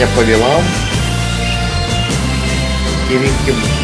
nepavėlavom į rinkimus.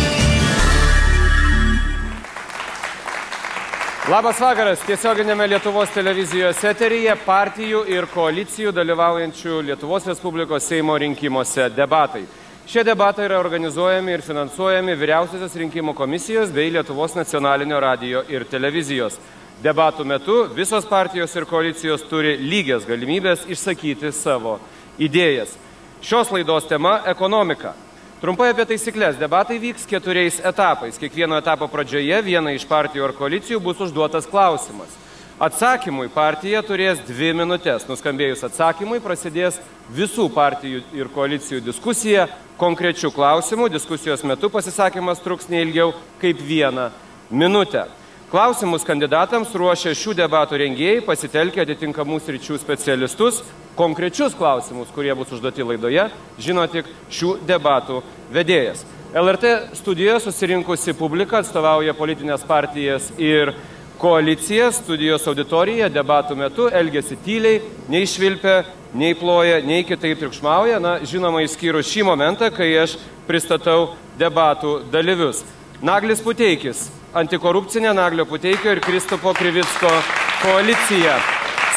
Labas vakaras. Tiesioginėme Lietuvos televizijos eteryje partijų ir koalicijų dalyvaujančių Lietuvos Respublikos Seimo rinkimuose debatai. Šie debatai yra organizuojami ir finansuojami Vyriausiosios rinkimų komisijos bei Lietuvos nacionalinio radijo ir televizijos. Debatų metu visos partijos ir koalicijos turi lygias galimybės išsakyti savo idėjas. Šios laidos tema – ekonomika. Trumpai apie taisyklės. Debatai vyks 4 etapais. Kiekvieno etapo pradžioje vienai iš partijų ar koalicijų bus užduotas klausimas. Atsakymui partija turės 2 minutės. Nuskambėjus atsakymui prasidės visų partijų ir koalicijų diskusija konkrečių klausimų. Diskusijos metu pasisakymas truks neilgiau kaip 1 minutę. Klausimus kandidatams ruošia šių debatų rengėjai, pasitelkę atitinkamų sričių specialistus. Konkrečius klausimus, kurie bus užduoti laidoje, žino tik šių debatų vedėjas. LRT studijoje susirinkusi publika atstovauja politinės partijas ir koalicijas. Studijos auditorija debatų metu elgiasi tyliai, nei švilpia, nei ploja, nei kitaip triukšmauja. Na, žinoma, išskyrus šį momentą, kai aš pristatau debatų dalyvius. Naglis Puteikis, antikorupcinė Naglio Puteikio ir Kristupo Krivicko koalicija.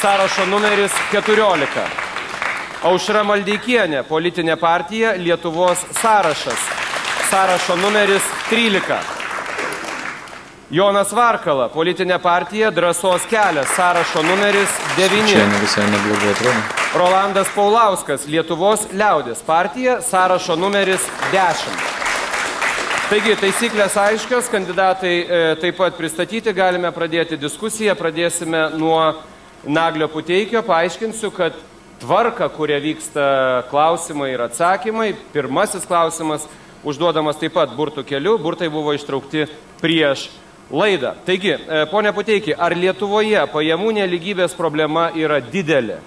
Sąrašo numeris 14. Aušra Maldeikienė, politinė partija Lietuvos sąrašas. Sąrašo numeris 13. Jonas Varkala, politinė partija Drąsos kelias. Sąrašo numeris 9. Čia ne visai neblogai atrodo. Rolandas Paulauskas, Lietuvos liaudės partija. Sąrašo numeris 10. Taigi, taisyklės aiškios, kandidatai taip pat pristatyti, galime pradėti diskusiją. Pradėsime nuo Naglio Puteikio. Paaiškinsiu, kad tvarka, kuria vyksta klausimai ir atsakymai. Pirmasis klausimas užduodamas taip pat burtų keliu. Burtai buvo ištraukti prieš laidą. Taigi, ponia Puteiki, ar Lietuvoje pajamų nelygybės problema yra didelė?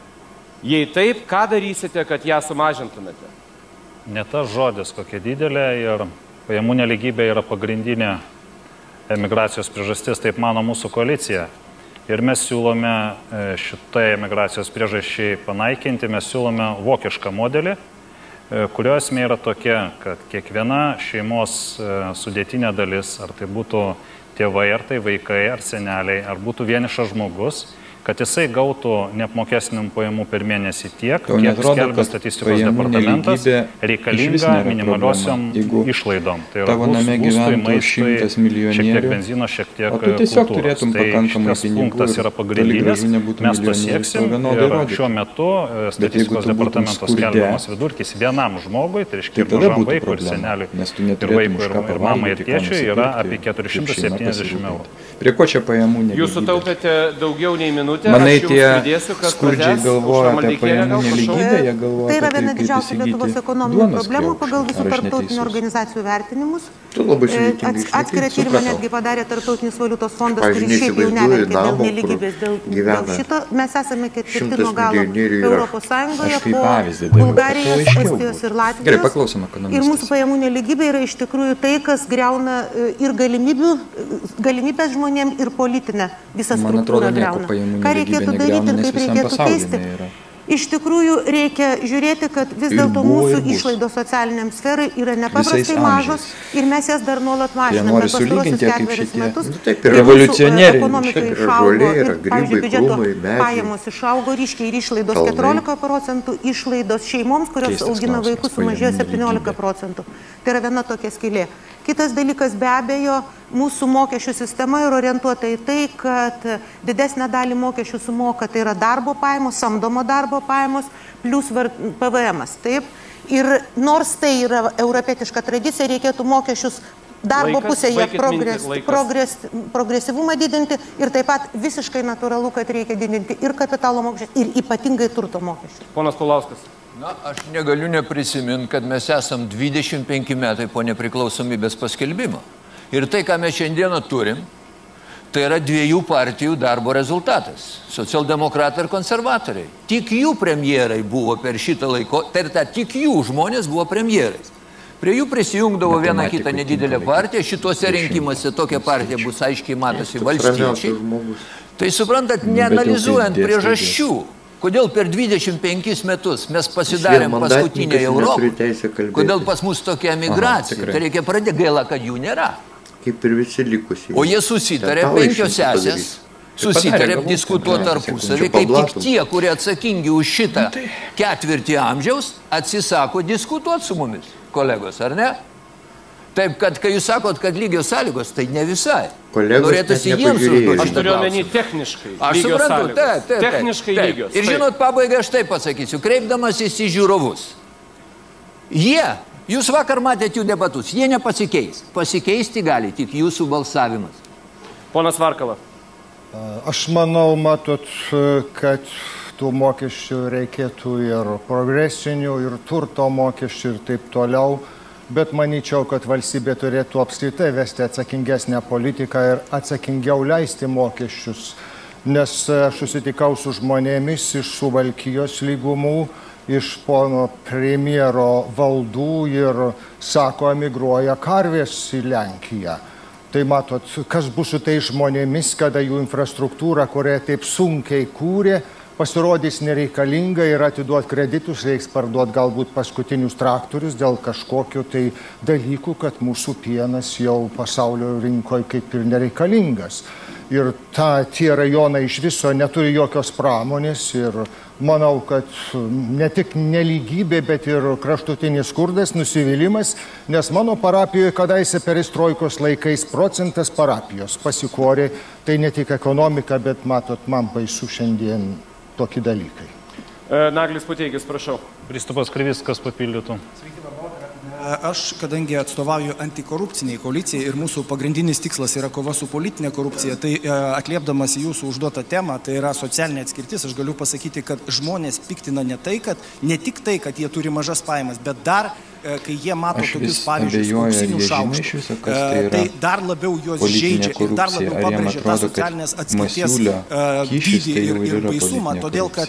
Jei taip, ką darysite, kad ją sumažintumėte? Ne tas žodis, kokia didelė, ir pajamų nelygybė yra pagrindinė emigracijos priežastis, taip mano mūsų koalicija. Ir mes siūlome šitai emigracijos priežasčiai panaikinti, mes siūlome vokišką modelį, kurio esmė yra tokia, kad kiekviena šeimos sudėtinė dalis, ar tai būtų tėvai, ar tai vaikai, ar seneliai, ar būtų vienišas žmogus, kad jisai gautų neapmokestinamų pajamų per mėnesį tiek, kiek skelbia statistikos departamentas, reikalinga minimaliosiom išlaidom. Tai yra būstui, maistui, šiek tiek benzino, šiek tiek kultūros. Tai šitas punktas yra pagrindinis, mes to sieksim ir šiuo metu statistikos departamentos skelbiamas vidurkis vienam žmogui, tai reiškia ir mažam vaikui, ir seneliui, ir vaikui, ir mamai, ir tėčiui yra apie 470 eurų. Prie ko čia pajamų nelygybė? Jūs sutaupėte daugiau nei minutę. Manai, tie skurdžiai galvoja apie pajamų nelygybę, jie galvoja tai yra viena didžiausių Lietuvos ekonominių problemų pagal visų tarptautinių organizacijų vertinimus. Atskirą tyrimą netgi padarė Tarptautinis valiutos fondas, kuris šiaip jau neverkė dėl nelygybės. Dėl šito mes esame 4. nuo galo Europos Sąjungoje po Bulgarijos, Estijos ir Latvijos. Ir mūsų pajamų nelygybė yra iš tikrųjų tai, kas griauna ir galimybės žmonėm ir politinę visą struktūrą griauna. Ką reikėtų daryti ir kaip reikėtų keisti? Iš tikrųjų, reikia žiūrėti, kad vis dėlto mūsų išlaidos socialiniam sferai yra nepaprastai mažos ir mes jas dar nuolat mažiname. Per pastarosius 4 metus ekonomika išaugo ir, pavyzdžiui, biudžeto pajamos išaugo ryškiai ir išlaidos 14%, išlaidos šeimoms, kurios augina vaikus, sumažėjo 17%. Tai yra viena tokia skylė. Kitas dalykas, be abejo, mūsų mokesčių sistema yra orientuota į tai, kad didesnę dalį mokesčių sumoka, tai yra darbo pajamos, samdomo darbo pajamos, plus PVM-as. Taip? Ir nors tai yra europietiška tradicija, reikėtų mokesčius darbo pusėje progresyvumą didinti ir taip pat visiškai natūralu, kad reikia didinti ir kapitalo mokesčius, ir ypatingai turto mokesčius. Ponas Paulauskas. Na, aš negaliu neprisiminti, kad mes esam 25 metai po nepriklausomybės paskelbimo. Ir tai, ką mes šiandieną turim, tai yra 2 partijų darbo rezultatas. Socialdemokratai ir konservatoriai. Tik jų premjerai buvo per šitą laiko, tai tik jų žmonės buvo premjerais. Prie jų prisijungdavo viena kita nedidelė partija, šituose rinkimuose tokia partija bus aiškiai matosi valstiečiai. Tai suprantat, neanalizuojant priežasčių, kodėl per 25 metus mes pasidarėm paskutinėje Europoje, kodėl pas mus tokia emigracija, tai reikia pradėti, gaila, kad jų nėra. Kaip ir visi likusiai. O jie susitarė, 5 sesės, susitarė diskutuoti tarpusavį, kaip tik tie, kurie atsakingi už šitą ketvirtį amžiaus, atsisako diskutuoti su mumis, kolegos, ar ne? Taip, kad kai jūs sakot, kad lygios sąlygos, tai ne visai. Norėtųsi jiems užduoti. Aš turiu omeny techniškai. Aš suprantu, taip. Techniškai lygios. Ir žinot, pabaigai aš taip pasakysiu, kreipdamasis į žiūrovus. Jūs vakar matėte jų debatus, jie nepasikeis. Pasikeisti gali tik jūsų balsavimas. Ponas Varkala. Aš manau, matot, kad tų mokesčių reikėtų ir progresinių, ir turto mokesčių, ir taip toliau. Bet manyčiau, kad valstybė turėtų apskritai vesti atsakingesnę politiką ir atsakingiau leisti mokesčius. Nes aš susitikau su žmonėmis iš Suvalkijos lygumų, iš pono premjero valdų ir, sako, emigruoja karvės į Lenkiją. Tai matot, kas bus su tai žmonėmis, kada jų infrastruktūra, kurią taip sunkiai kūrė, pasirodys nereikalinga ir atiduoti kreditus, reiks parduoti galbūt paskutinius traktorius dėl kažkokių tai dalykų, kad mūsų pienas jau pasaulio rinkoje kaip ir nereikalingas. Ir tie rajonai iš viso neturi jokios pramonės ir manau, kad ne tik nelygybė, bet ir kraštutinis skurdas, nusivylimas, nes mano parapijoje kadaise perestroikos laikais procentas parapijos pasikorė, tai ne tik ekonomika, bet matot, man baisu šiandien tokie dalykai. Naglis Puteikis, prašau. Kristupas Krivickas papildytų. Sveiki, aš, kadangi atstovauju antikorupciniai koalicijai ir mūsų pagrindinis tikslas yra kova su politinė korupcija, tai atliepdamas į jūsų užduotą temą, tai yra socialinė atskirtis, aš galiu pasakyti, kad žmonės piktina ne tik tai, kad jie turi mažas pajamas, bet dar kai jie mato tokius pavyzdžius auksinių šaukštų, tai dar labiau juos žeidžia ir dar labiau pabrėžia tą socialinės atskirties dydį ir baisumą, todėl kad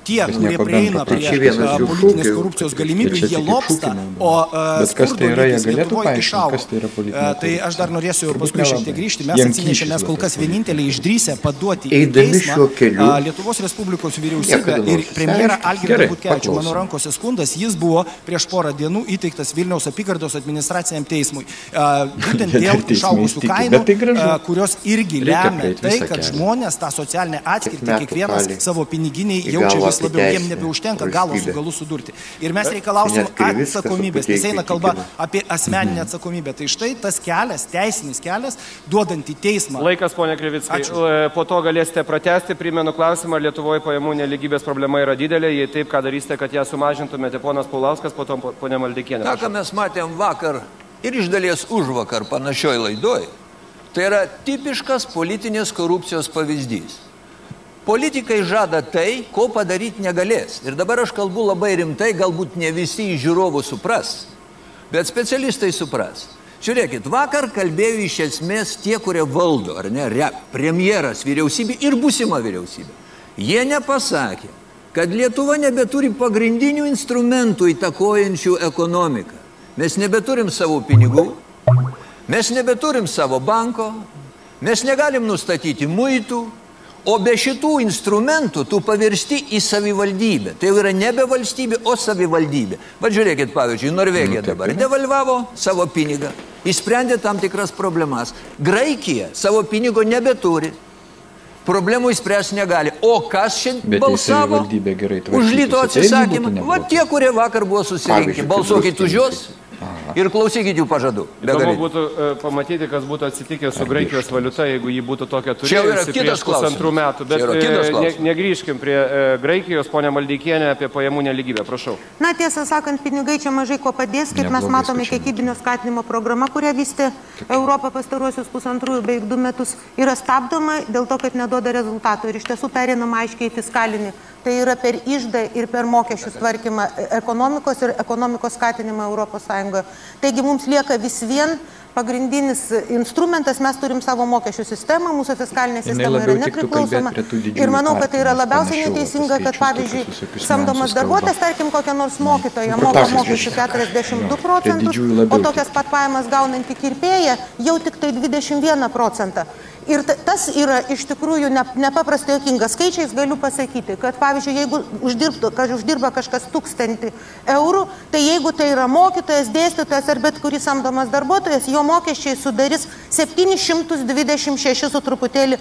tie, kurie prieina prie politinės korupcijos galimybių, jie lobsta, o skurdo lygis Lietuvoje išaugo. Tai aš dar norėsiu paskui šiek tiek grįžti. Mes atsinešėme kol kas vieninteliai išdrįsę paduoti į teismą Lietuvos Respublikos vyriausybę ir premjerą Algirdą Butkevičių. Mano rankose skundas, jis buvo prieš porą dienų įteiktas Vilniaus apygardos administraciniam teismui. Būtent dėl išaugusių kainų, kurios irgi lemia tai, kad žmonės tą socialinę atskirtį kiekvienas savo piniginiai jaučia vis labiau, jiem nebeužtenka galo su galu sudurti. Ir mes reikalausim atsakomybės, nes eina kalba apie asmeninę atsakomybę. Tai štai tas kelias, teisinis kelias, duodant į teismą. Laikas, ponia Krivickai. Po to galėsite pratęsti. Primenu klausimą, ar Lietuvoje pajamų nelygybės problema yra didelė. Jei taip, ką darysite, kad ją sumažintumėte, ponas Paulauskas, po to ponia Maldeikienė. Ta, ką mes matėm vakar ir iš dalies užvakar panašioj laidoj, tai yra tipiškas politinės korupcijos pavyzdys. Politikai žada tai, ko padaryti negalės. Ir dabar aš kalbu labai rimtai, galbūt ne visi žiūrovų supras, bet specialistai supras. Žiūrėkit, vakar kalbėjo iš esmės tie, kurie valdo, ar ne, premjeras, vyriausybė ir būsima vyriausybė. Jie nepasakė, kad Lietuva nebeturi pagrindinių instrumentų įtakojančių ekonomiką. Mes nebeturim savo pinigų, mes nebeturim savo banko, mes negalim nustatyti muitų, o be šitų instrumentų tu pavirsti į savivaldybę. Tai jau yra nebe valstybė, o savivaldybė. Va žiūrėkit, pavyzdžiui, Norvegija dabar devalvavo savo pinigą, išsprendė tam tikras problemas. Graikija savo pinigo nebeturi. Problemų išspręsti negali. O kas šiandien balsavo už lito atsisakymą? Va tie, kurie vakar buvo susirinkę. Balsuokit už juos ir klausykit jų pažadų. Įdomu būtų pamatyti, kas būtų atsitikę su Graikijos valiuta, jeigu jį būtų tokia turėjusi prieš pusantrų metų. Bet negrįžkim prie Graikijos, ponia Maldeikienė, apie pajamų nelygybę. Prašau. Na, tiesą sakant, pinigai čia mažai ko padės, kaip mes matome, kiekybinio skatinimo programa, kurią vystė Europą pastaruosius pusantrų ir beveik 2 metus, yra stabdoma dėl to, kad neduoda rezultatų. Ir iš tiesų pereinama aiškiai į fiskalinį. Tai yra per iždą ir per mokesčių tvarkymą ekonomikos ir ekonomikos skatinimą Europos Sąjungoje. Taigi mums lieka vis vien pagrindinis instrumentas, mes turim savo mokesčių sistemą, mūsų fiskalinė sistema yra nepriklausoma. Ir manau, kad tai yra labiausiai neteisinga, kad pavyzdžiui, samdomas darbuotojas, tarkim, kokią nors mokytoją moka mokesčių 42%, o tokias pat pajamas gaunanti kirpėja jau tik tai 21%. Ir tas yra iš tikrųjų nepaprastai juokingas. Skaičiais galiu pasakyti, kad pavyzdžiui, jeigu uždirba kažkas 1000 eurų, tai jeigu tai yra mokytojas, dėstytojas ar bet kuris samdomas darbuotojas, jo mokesčiai sudarys 726 su truputėlį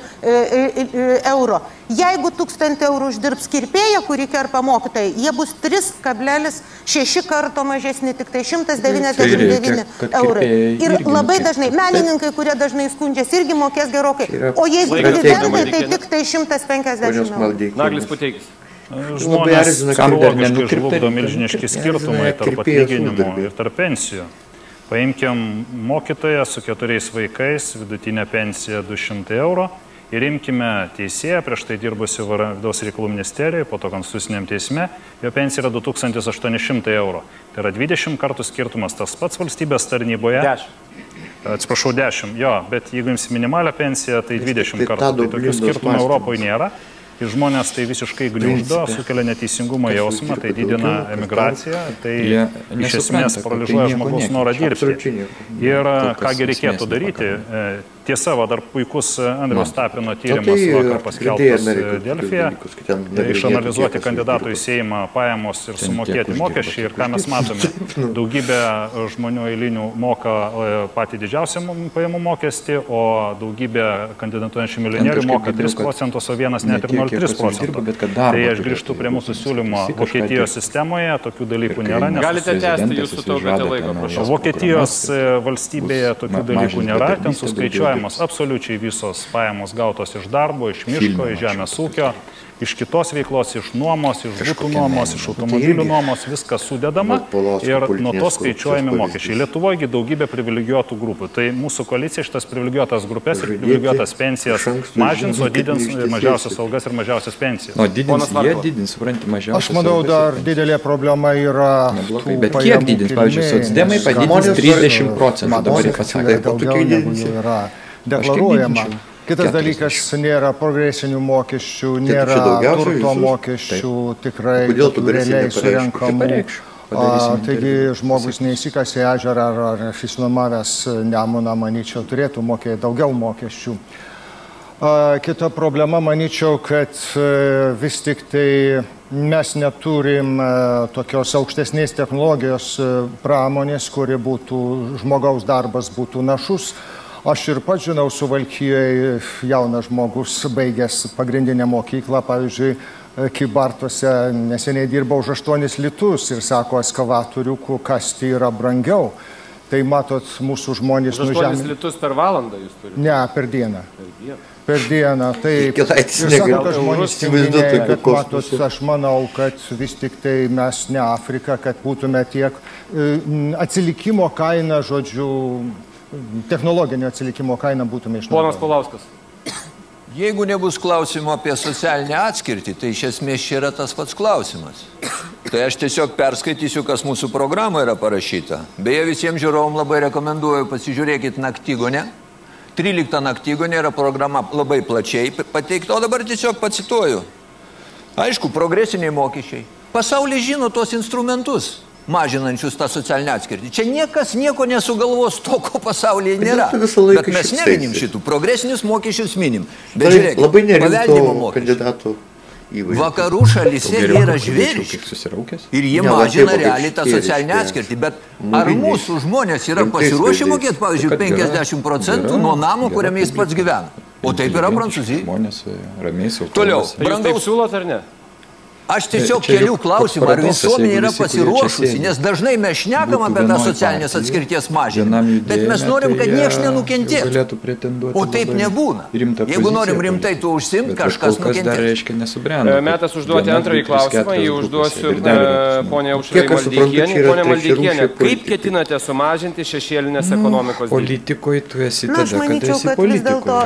euro. Jeigu 1000 eurų uždirbs kirpėja, kurį kerpa mokytojai, jie bus 3,6 karto mažesni, tik tai 199 eurai. Ir labai dažnai, menininkai, kurie dažnai skundžiasi, irgi mokės gerokai. O jeigu dividendai, tai tik tai 150 eurų. Naglis Puteikis. Žmonės psichologiškai žlugdo milžiniški skirtumai tarp atlyginimų ir tarp pensijų. Paimkim mokytoją su 4 vaikais, vidutinė pensija 200 eurų. Ir imkime teisėją, prieš tai dirbusi Vidaus reikalų ministerijoje, po to konstituciniam teisme, jo pensija yra 2800 eurų. Tai yra 20 kartų skirtumas, tas pats valstybės tarnyboje. 10. Atsiprašau, 10, jo, bet jeigu jums minimalią pensiją, tai 20 kartų. Tai tokių skirtumų Europoje nėra. Ir žmonės tai visiškai gniuždo, sukelia neteisingumą jausmą, tai didina emigraciją, tai iš esmės paralyžuoja žmogaus norą dirbti. Ir kągi reikėtų daryti, tiesa, dar puikus Andriaus Tapino tyrimas vakar paskelbtas Delfyje, tai išanalizuoti kandidatų į Seimą pajamos ir sumokėti mokesčiai. Ir ką mes matome, daugybė žmonių eilinių moka patį didžiausią pajamų mokestį, o daugybė kandidatuojančių milijonierių moka 3%, o vienas net ir 0,3%. Tai aš grįžtu prie mūsų siūlymo. Vokietijos sistemoje tokių dalykų nėra. Galite tęsti, jūs sutaupėte laiko, prašau. Vokietijos valstybėje tokių dalykų nėra, ten suskaičiuojamos absoliučiai visos pajamos gautos iš darbo, iš miško, iš žemės ūkio, iš kitos veiklos, iš nuomos, iš būtų nuomos, iš automobilių nuomos, viskas sudedama ir nuo to skaičiuojami mokesčiai. Lietuvoje daugybė privilegijuotų grupių. Tai mūsų koalicija šitas privilegijuotas grupės ir privilegijuotas pensijas mažins, o didins mažiausias algas ir mažiausias pensijas. O jie didins, supranti, mažiausias. Aš manau, dar didelė problema yra... Bet kiek didins? Pavyzdžiui, socdemai padidins 30%. Dabar jie pasakė, kad tokių didins deklaruojama. Kitas dalykas, nėra progresinių mokesčių, nėra turto mokesčių, tikrai realiai surenkamų. Taigi žmogus neįsikasė ežerą ar išsinuomavęs Nemuną, manyčiau, turėtų mokėti daugiau mokesčių. Kita problema, manyčiau, kad vis tik tai mes neturim tokios aukštesnės technologijos pramonės, kuri būtų, žmogaus darbas būtų našus. Aš ir pats žinau, Suvalkijoje jaunas žmogus baigęs pagrindinę mokyklą, pavyzdžiui, Kybartuose neseniai dirba už 8 litus ir sako, ekskavatorių kasti yra brangiau. Tai matot, mūsų žmonės nužemė. 8 litus per valandą jūs turite? Ne, per dieną. Per dieną, taip. Ir sako, kad žmonės tinginėjai, kad matot, aš manau, kad vis tik tai mes ne Afrika, kad būtume tiek atsilikimo kaina, žodžiu, technologinio atsilikimo kainą būtume išnaudoti. Ponas Paulauskas. Jeigu nebus klausimo apie socialinę atskirtį, tai iš esmės čia yra tas pats klausimas. Tai aš tiesiog perskaitysiu, kas mūsų programoje yra parašyta. Beje, visiems žiūrovom labai rekomenduoju, pasižiūrėkit Naktigonę. 13 Naktigonė yra programa labai plačiai pateikta, o dabar tiesiog pacituoju. Aišku, progresiniai mokesčiai. Pasaulis žino tos instrumentus mažinančius tą socialinę atskirtį. Čia niekas nieko nesugalvos to, ko pasaulyje nėra. Bet mes neminim šitų. Progresinius mokesčius minim. Bet žiūrėkit, paveldimo mokesčių. Vakarų šalyse yra žvėriški. Ir jie mažina realiai tą socialinę atskirtį. Bet ar mūsų žmonės yra pasiruošę mokėti, pavyzdžiui, 50% nuo namo, kuriame jis pats gyvena? O taip yra Prancūzija. Toliau. Jūs taip siūlot ar ne? Aš tiesiog kelių klausimą, ar visuomenė yra pasiruošusi, nes dažnai mes šnekam apie tą socialinės atskirties mažinimą, bet mes norim, kad niekas nenukentėtų. O taip nebūna. Jeigu norim rimtai tuo užsimti, kažkas nukentėtų. Metas užduoti antrąjį klausimą, jį užduosiu ponia Aušrai Maldeikienė. Ponia Maldeikienė, kaip ketinate sumažinti šešėlinės ekonomikos dydį? Politikoje tu esi tada, kada esi politikoje. Vis dėlto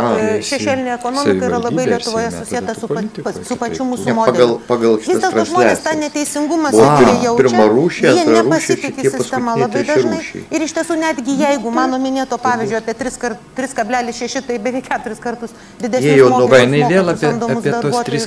šešėlinė ekonomika yra labai Lietuvoje susijęta su pačiu mūsų modeliu. vis dėlto žmonės tą neteisingumą jaučia, jie nepasitikė sistema labai dažnai. Ir iš tiesų netgi jeigu mano minėto pavyzdžio apie 3,6, tai beveik 4 kartus didesnis mokesčius samdomus darbuotojus,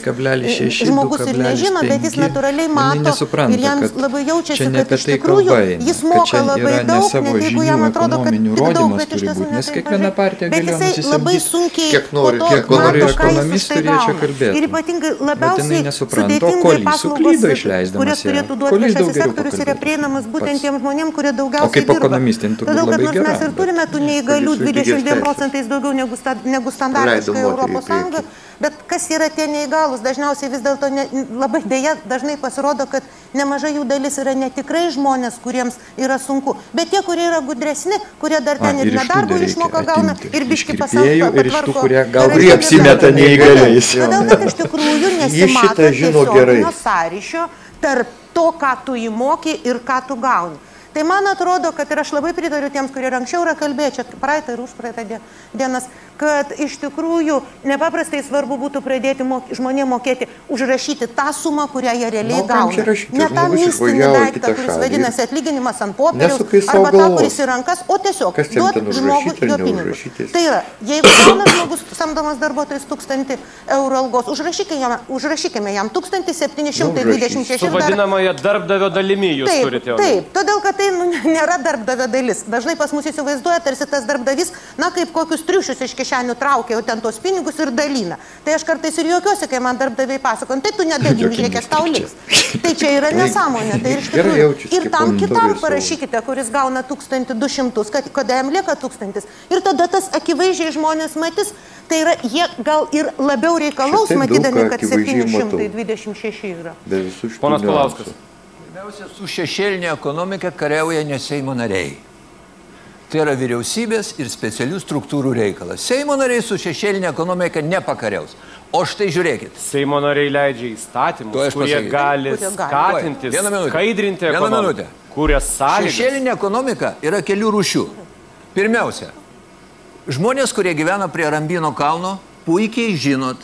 žmogus ir nežino, bet jis natūraliai mato ir jam labai jaučiasi, kad iš tikrųjų jis moka labai daug, net jeigu jam atrodo, kad tik daug, bet iš tiesų ne taip mažai. Bet jisai labai sunkiai po to mato, ką jis už tai gauna. Ir ypatingai labiausiai sudėtingai paslaugos, kurias turėtų duoti viešasis sektorius, yra prieinamas būtent tiems žmonėms, kurie daugiausiai dirba. Todėl, kad nors mes ir turime tų neįgalių 22% daugiau negu standartiškai Europos Sąjunga, bet kas yra tie neįgalūs, dažniausiai vis dėlto labai dėja dažnai pasirodo, kad nemažai jų dalis yra netikrai žmonės, kuriems yra sunku, bet tie, kurie yra gudresni, kurie dar ten ir nedarbo išmoką gauna ir biški pasako, patvarko. Kurie apsimeta neįgaliais. Todėl, kad iš tikrųjų nesimato tiesioginio sąryšio tarp to, ką tu įmoki ir ką tu gauni. Tai man atrodo, kad ir aš labai pritariu tiems, kurie anksčiau yra kalbėję, čia praeitą ir užpraeitą dienas, kad iš tikrųjų nepaprastai svarbu būtų pradėti žmonėms mokėti, užrašyti tą sumą, kurią jie realiai gauna. Ne tą mistinį daiktą, kuris vadinasi atlyginimas ant popieriaus, arba tą, kuris į rankas, o tiesiog duot žmogui jo pinigus. Tai yra, jeigu gauna žmogus samdomas darbuotojas 1000 eurų algos, užrašykime jam 1726. Su vadinamąją darbdavio dalimi jūs turite. Taip, todėl, kad tai nėra darbdavio dalis. Dažnai pas mus įsivaizduoja, tarsi tas darbdavys, na, kaip kokius triušius iš kišenių traukia jau ten tos pinigus ir dalina. Tai aš kartais ir juokiuosi, kai man darbdaviai pasako, tai tu nedalini, žiūrėk, tau liks. Tai čia yra nesąmonė. Tai iš tikrųjų ir tam kitam parašykite, kuris gauna 1200, kad jam lieka 1000. Ir tada tas akivaizdžiai žmonės matys, tai yra, jie gal ir labiau reikalaus, matydami, kad 726 yra. Ponas Paulauskas. Pirmiausia, su šešėlinė ekonomika kariauja ne Seimo nariai. Tai yra vyriausybės ir specialių struktūrų reikalas. Seimo nariai su šešėlinė ekonomika nepakariaus. O štai žiūrėkit. Seimo nariai leidžia įstatymus, kurie gali skatinti, skaidrinti ekonomiką, kuria sąlygas. Šešėlinė ekonomika yra kelių rūšių. Pirmiausia, žmonės, kurie gyvena prie Rambino kalno, puikiai žinot,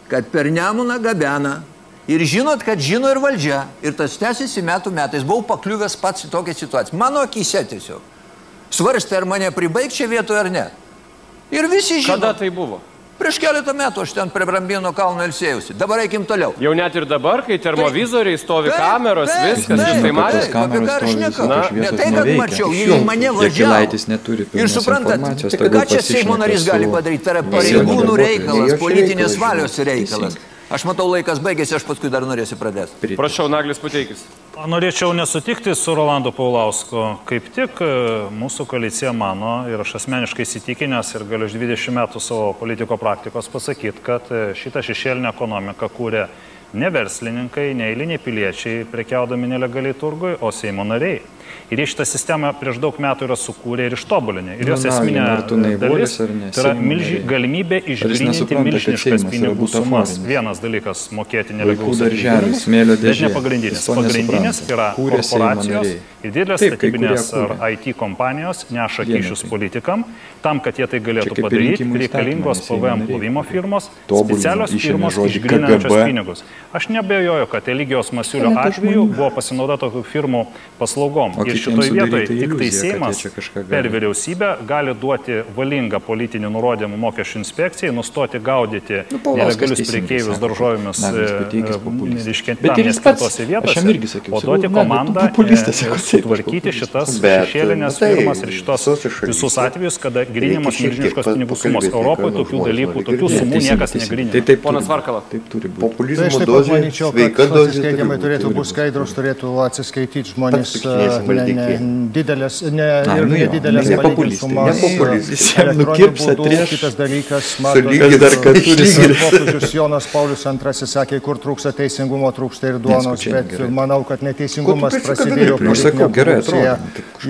kad per Nemuną gabena. Ir žinot, kad žino ir valdžia. Ir tas tęsiasi metų metais. Buvau pakliuvęs pats į tokią situaciją. Mano akyse tiesiog. Svarstė, ar mane pribaig čia vietoje ar ne. Ir visi žino. Kada tai buvo? Prieš keletą metų aš ten prie Rambino kalno ilsėjausi. Dabar eikim toliau. Jau net ir dabar, kai termovizoriai stovi kameros, viskas, jūs tai matėte? Apie ką aš nekalbu? Ne tai, kad mačiau, jie į mane važiavo. Ir suprantat, ką čia Seimo narys gali padaryti? Tai yra pareigūnų reikalas, politinės valios reikalas. Aš matau, laikas baigėsi, aš paskui dar norėsiu pradėti. Prašau, Naglis Puteikis. Norėčiau nesutikti su Rolandu Paulausku. Kaip tik mūsų koalicija mano, ir aš asmeniškai įsitikinęs ir galiu 20 metų savo politiko praktikos pasakyti, kad šitą šešėlinę ekonomiką kūrė ne verslininkai, ne eiliniai piliečiai prekiaudami nelegaliai turgui, o Seimo nariai. Ir jie šitą sistemą prieš daug metų yra sukūrę ir ištobulinę. Ir jos esminė dalis tai yra galimybė išgryninti milžiniškas pinigų sumas. Vienas dalykas - mokėti nelegalius atlyginimus, bet ne pagrindinis. Pagrindinis yra korporacijos ir didelės statybinės ar IT kompanijos neša kyšius politikam, tam, kad jie tai galėtų padaryti, reikalingos PVM plovimo firmos, specialios firmos išgryninančios pinigus. Aš neabejoju, kad Eligijos Masiulio atveju buvo pasinaudota tokių firmų paslaugom. Ir šitoj vietoj tik tai Seimas per vyriausybę gali duoti valingą politinį nurodymą mokesčių inspekcijai, nustoti gaudyti nelegalius prekeivius daržovėmis tam neskirtose vietose, o duoti komandą sutvarkyti šitas šešėlinės firmas ir šitos visus atvejus, kada grinimas milžiniškos pinigų sumos. Europoje tokių dalykų, tokių sumų niekas negrinė. Ponas Varkala. Populizmo dozė, sveika dozė. Skaitimai turėtų būti skaidrus, turėtų atsiskaityti žmonės nedidelės palyginti sumas elektroniniu būdu. Kitas dalykas, popiežius Jonas Paulius II sakė, kur trūksta teisingumo, trūksta ir duonos, bet manau, kad neteisingumas prasidėjo politinė korupcija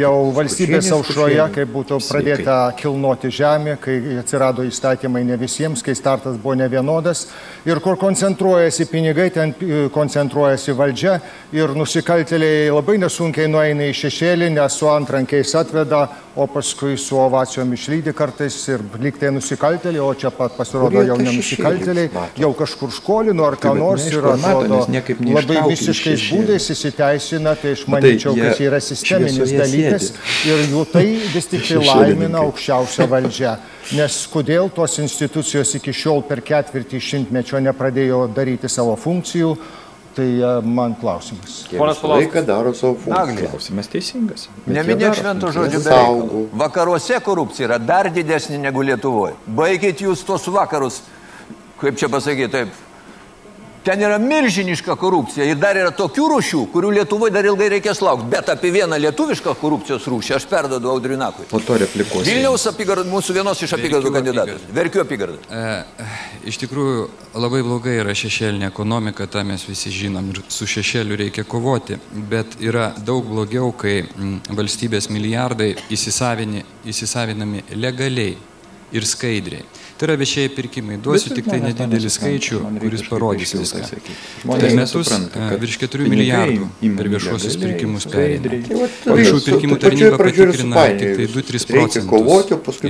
jau valstybės aušroje, kai būtų pradėta kilnoti žemė, kai atsirado įstatymai ne visiems, kai startas buvo nevienodas ir kur koncentruojasi pinigai, ten koncentruojasi valdžia ir nusikaltėliai labai nesunkiai nueina eina į šešėlį, nes su antrankiais atveda, o paskui su ovacijom išlydi kartais ir lyg tai nusikaltėliai, o čia pat pasirodo jau nenusikaltėliai, jau kažkur školino ar ką nors ir atrodo labai visiškais būdais įsiteisina, tai aš manyčiau, kad yra sisteminis dalykas ir jų tai vis tik tai laimina aukščiausia valdžia. Nes kodėl tos institucijos iki šiol per ketvirtį šimtmečio nepradėjo daryti savo funkcijų, tai man klausimas. Ponas Paulauskas. Laiką daro savo funkciją. Klausimas teisingas. Neminėk šventų žodžių be reikalo. Vakaruose korupcija yra dar didesnė negu Lietuvoje. Baikit jūs tos vakarus, kaip čia pasakyti, taip. Ten yra milžiniška korupcija ir dar yra tokių rūšių, kurių Lietuvoje dar ilgai reikės laukti. Bet apie vieną lietuvišką korupcijos rūšį aš perdodu Audriui Nakui. Po to replikuosiu. Vilniaus apygardų, mūsų vienos iš apygardų kandidatas. Verkių apygardų. Iš tikrųjų, labai blogai yra šešėlinė ekonomika, tą mes visi žinom ir su šešėliu reikia kovoti. Bet yra daug blogiau, kai valstybės milijardai įsisavinami legaliai ir skaidriai. Tai yra viešieji pirkimai. Duosiu tik tai nedidelį skaičių, kuris parodys viską. Per metus virš 4 milijardų per viešuosius pirkimus perėmė. Viešųjų pirkimų tarnyba patikrina tik tai 2-3 procentus.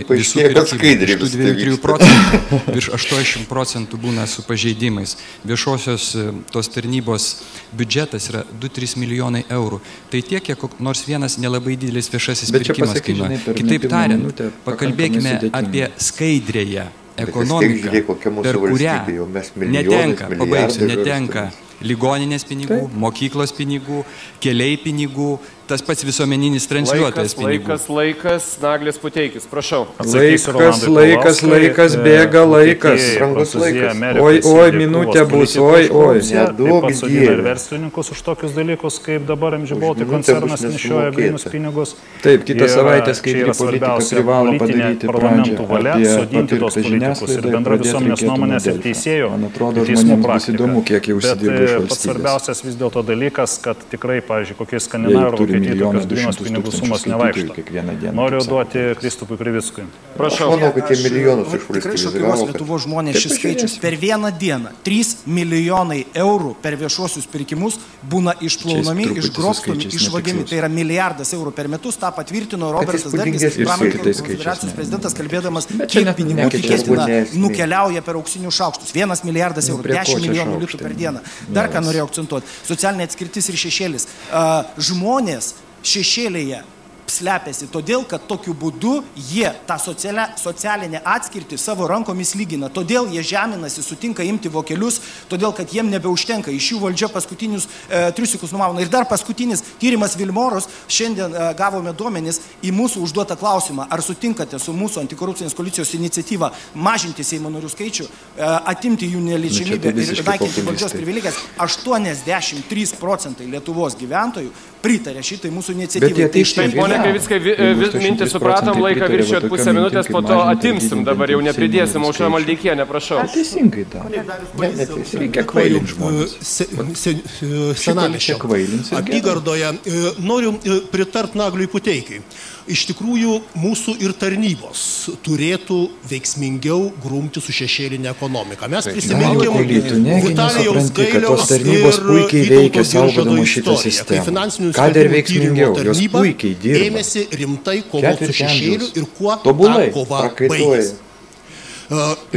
Visų pirkimų, iš tų 2-3 procentų, virš 80% būna su pažeidimais. Viešosios tos tarnybos biudžetas yra 2-3 milijonai eurų. Tai tiek, kiek nors vienas nelabai didelis viešasis pirkimas kainuoja. Kitaip tariant, pakalbėkime apie skaidrėją ekonomiką, per kurią netenka ligoninės pinigų, mokyklos pinigų, keliai pinigų, tas pats visuomeninis transliuotojas pinigų. Laikas, Naglis Puteikis, prašau. Laikas, bėga laikas. Oi, minutė bus, oi. Taip pat sodina ir verslininkus už tokius dalykus, kaip dabar MG Baltic koncernas nešioja grynus pinigus. Taip, kitą savaitę skaidri politika privalo padaryti parlamentų valia, sodinti tos politikus ir bendra visuomenės nuomonės ir teisėjų teismų praktika. Pats svarbiausias vis dėlto dalykas, kad tikrai, pavyzdžiui, kokiais Skandinavų ir Vokietijai tokios grynos pinigų sumas nevaikšto. Noriu duoti Kristupui Krivickui. Prašau. Manau, kad tie milijonus iš tikrai šokiruos Lietuvos žmonės šis skaičius. Per vieną dieną 3 milijonai eurų per viešuosius pirkimus būna išplaunami, išgrobstomi, išvagiami. Tai yra milijardas eurų per metus. Ta patvirtino Robertas Dargis, Pramonės konfederacijos prezidentas, kalbėdamas, kiek pinigų tikėtina nukeliauja per auksinius šaukštus. 1 milijardas eurų, 10 milijonų litų per dieną. Dar ką norėjau akcentuoti. Socialinė atskirtis ir šešėlis. Žmonės šešėlėje slepiasi, todėl, kad tokiu būdu jie tą socialinę atskirtį savo rankomis lygina. Todėl jie žeminasi, sutinka imti vokelius, todėl, kad jiem nebeužtenka. Iš jų valdžia paskutinius triusikus numauna. Ir dar paskutinis tyrimas Vilmorus. Šiandien gavome duomenis į mūsų užduotą klausimą. Ar sutinkate su mūsų antikorupcinės koalicijos iniciatyva mažinti Seimo narių skaičių, atimti jų neliečiamybę ir naikinti valdžios privilegijas? 83% Lietuvos gyventojų pritarė šitai mūsų iniciatyvai. Krivickai, mintį supratom, laiką viršijot pusę minutės, po to atimsim, dabar jau nepridėsim. Aušra Maldeikienė, prašau. Teisingai tą. Reikia kvailinti žmonės. Senamiesčio apygardoje noriu pritart Nagliui Puteikiui. Iš tikrųjų, mūsų ir tarnybos turėtų veiksmingiau grumti su šešėlinė ekonomika. Mes prisiminkim Vitalijaus Gailiaus ir Vytauto Diržado istoriją, kai finansinių nusikaltimų tyrimo tarnyba ėmėsi rimtai kovoti su šešėliu ir kuo ta kova baigėsi.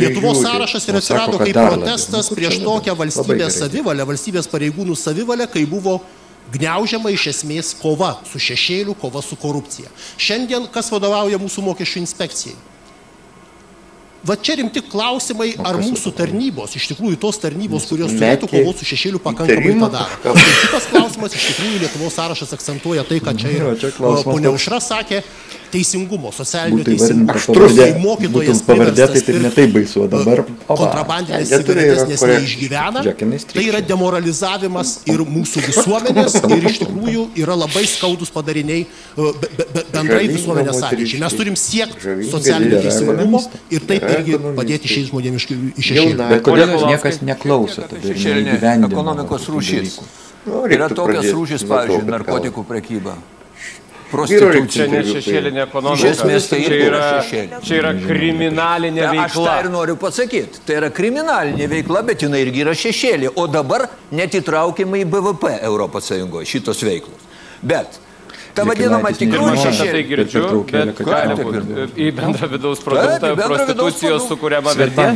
Lietuvos sąrašas ir atsirado kaip protestas prieš tokią valstybės savivalę, valstybės pareigūnų savivalę, kai buvo gniaužiama iš esmės kova su šešėliu, kova su korupcija. Šiandien kas vadovauja mūsų mokesčių inspekcijai? Va čia rimti klausimai, ar mūsų tarnybos, iš tikrųjų tos tarnybos, kurios turėtų kovoti su šešėliu, pakankamai tą daro. Ir kitas klausimas, iš tikrųjų Lietuvos sąrašas akcentuoja tai, kad čia ponia Aušra sakė, teisingumo, socialinio teisingumo. Kai mokytojas priverstas ir kontrabandinės cigaretės nes neišgyvena, tai yra demoralizavimas ir mūsų visuomenės ir iš tikrųjų yra labai skaudus padariniai bendrai visuomenės sąlyčiai. Mes turim siekti socialinio teisingumo ir taip irgi padėti šiais žmonėms iš šešėlio. Bet kodėl niekas neklauso tada ir neįgyvendina ekonomikos rūšys. Yra tokias rūšys, pavyzdžiui, narkotikų prekyba. Prostitucija, ne šešėlinė ekonomika. Čia yra kriminalinė veikla. Aš tą ir noriu pasakyti. Tai yra kriminalinė veikla, bet jinai irgi yra šešėlė. O dabar net įtraukiama į BVP Europos Sąjungoje šitos veiklos. Bet Ta vadinama tikroji šešėlį. Tai girdžiu, bet gali būti į bendrą vidaus produktą prostitucijos sukūriama vertė.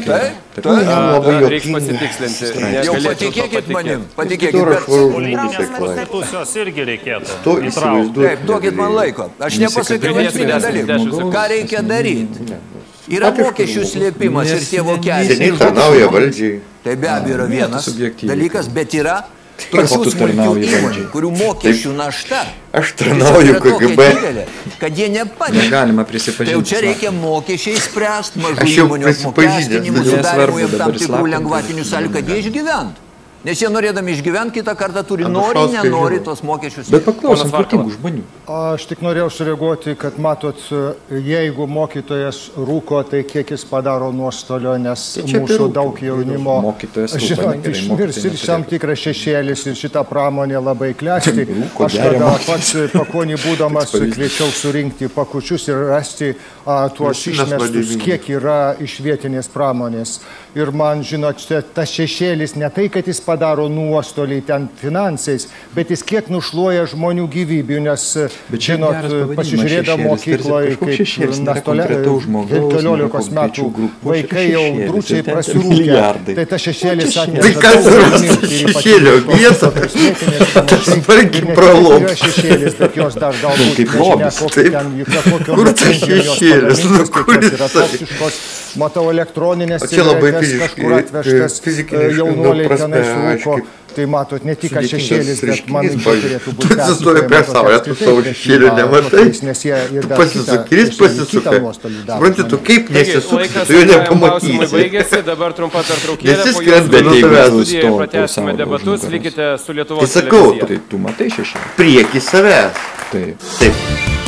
Reiks pasitikslinti. Jau patikėkit manim, patikėkit. Politinės prostitucijos irgi reikėtų įtraukti. Taip, duokit man laiko. Aš nepasakiau esminį dalyką. Ką reikia daryti? Yra mokesčių slėpimas ir tie vokeliai. Seniai tarnauja valdžiai. Tai be abejo yra vienas dalykas, bet yra tokių smulkių įmonių, kurių mokesčių našta. Aš tarnauju KGB. Kad jie nepadeda. Negalima prisipažinti. Tai jau čia reikia mokesčiai spręsti, mažų įmonių apmokestinimų, sudarimo jiems tam tikrų lengvatinių sąlygų, kad jie išgyventų. Nes jie norėdami išgyventi kitą kartą turi nori, nenori tos mokesčius. Bet paklausom turtingų žmonių. Aš tik norėjau sureaguoti, kad matot, jeigu mokytojas rūko, tai kiek jis padaro nuostolio, nes mūsų daug jaunimo, žinot, išmirs ir tam tikras šešėlis ir šitą pramonę labai klesti. Aš tada pats Pakonį būdamas kviečiau surinkti pakučius ir rasti tuos išmestus, kiek yra iš vietinės pramonės. Ir man, žinot, tas šešėlis ne tai, kad jis padaro nuostolį ten finansais, bet jis kiek nušluoja žmonių gyvybių, nes, žinot, pasižiūrėdama mokykloje, kaip 15 metų vaikai jau drūčiai prasirūkė, tai tas šešėlis atneša šešėlio vietą, tas smarkiai pralauks. Yra šešėlis, bet jos dar galbūt kur tas šešėlis, kur jis matau elektroninės cigaretės, kažkur atvežtas jaunuoliai tenais rūko. Tai matot, ne tik šešėlis, bet man turėtų būti tu atsistoji prie savo, tu savo šešėlį nematai, tu pasisukris, pasisukai. Supranti, tu kaip nesisukai, tu jo nepamatysi. Baigėsi, dabar trumpa pertraukėlė, nesiskrenda nuo tavęs. Pratęsime debatus, likite su Lietuvos televizija. Tai sakau, tu matai šešėlį. Prieki savęs. Taip,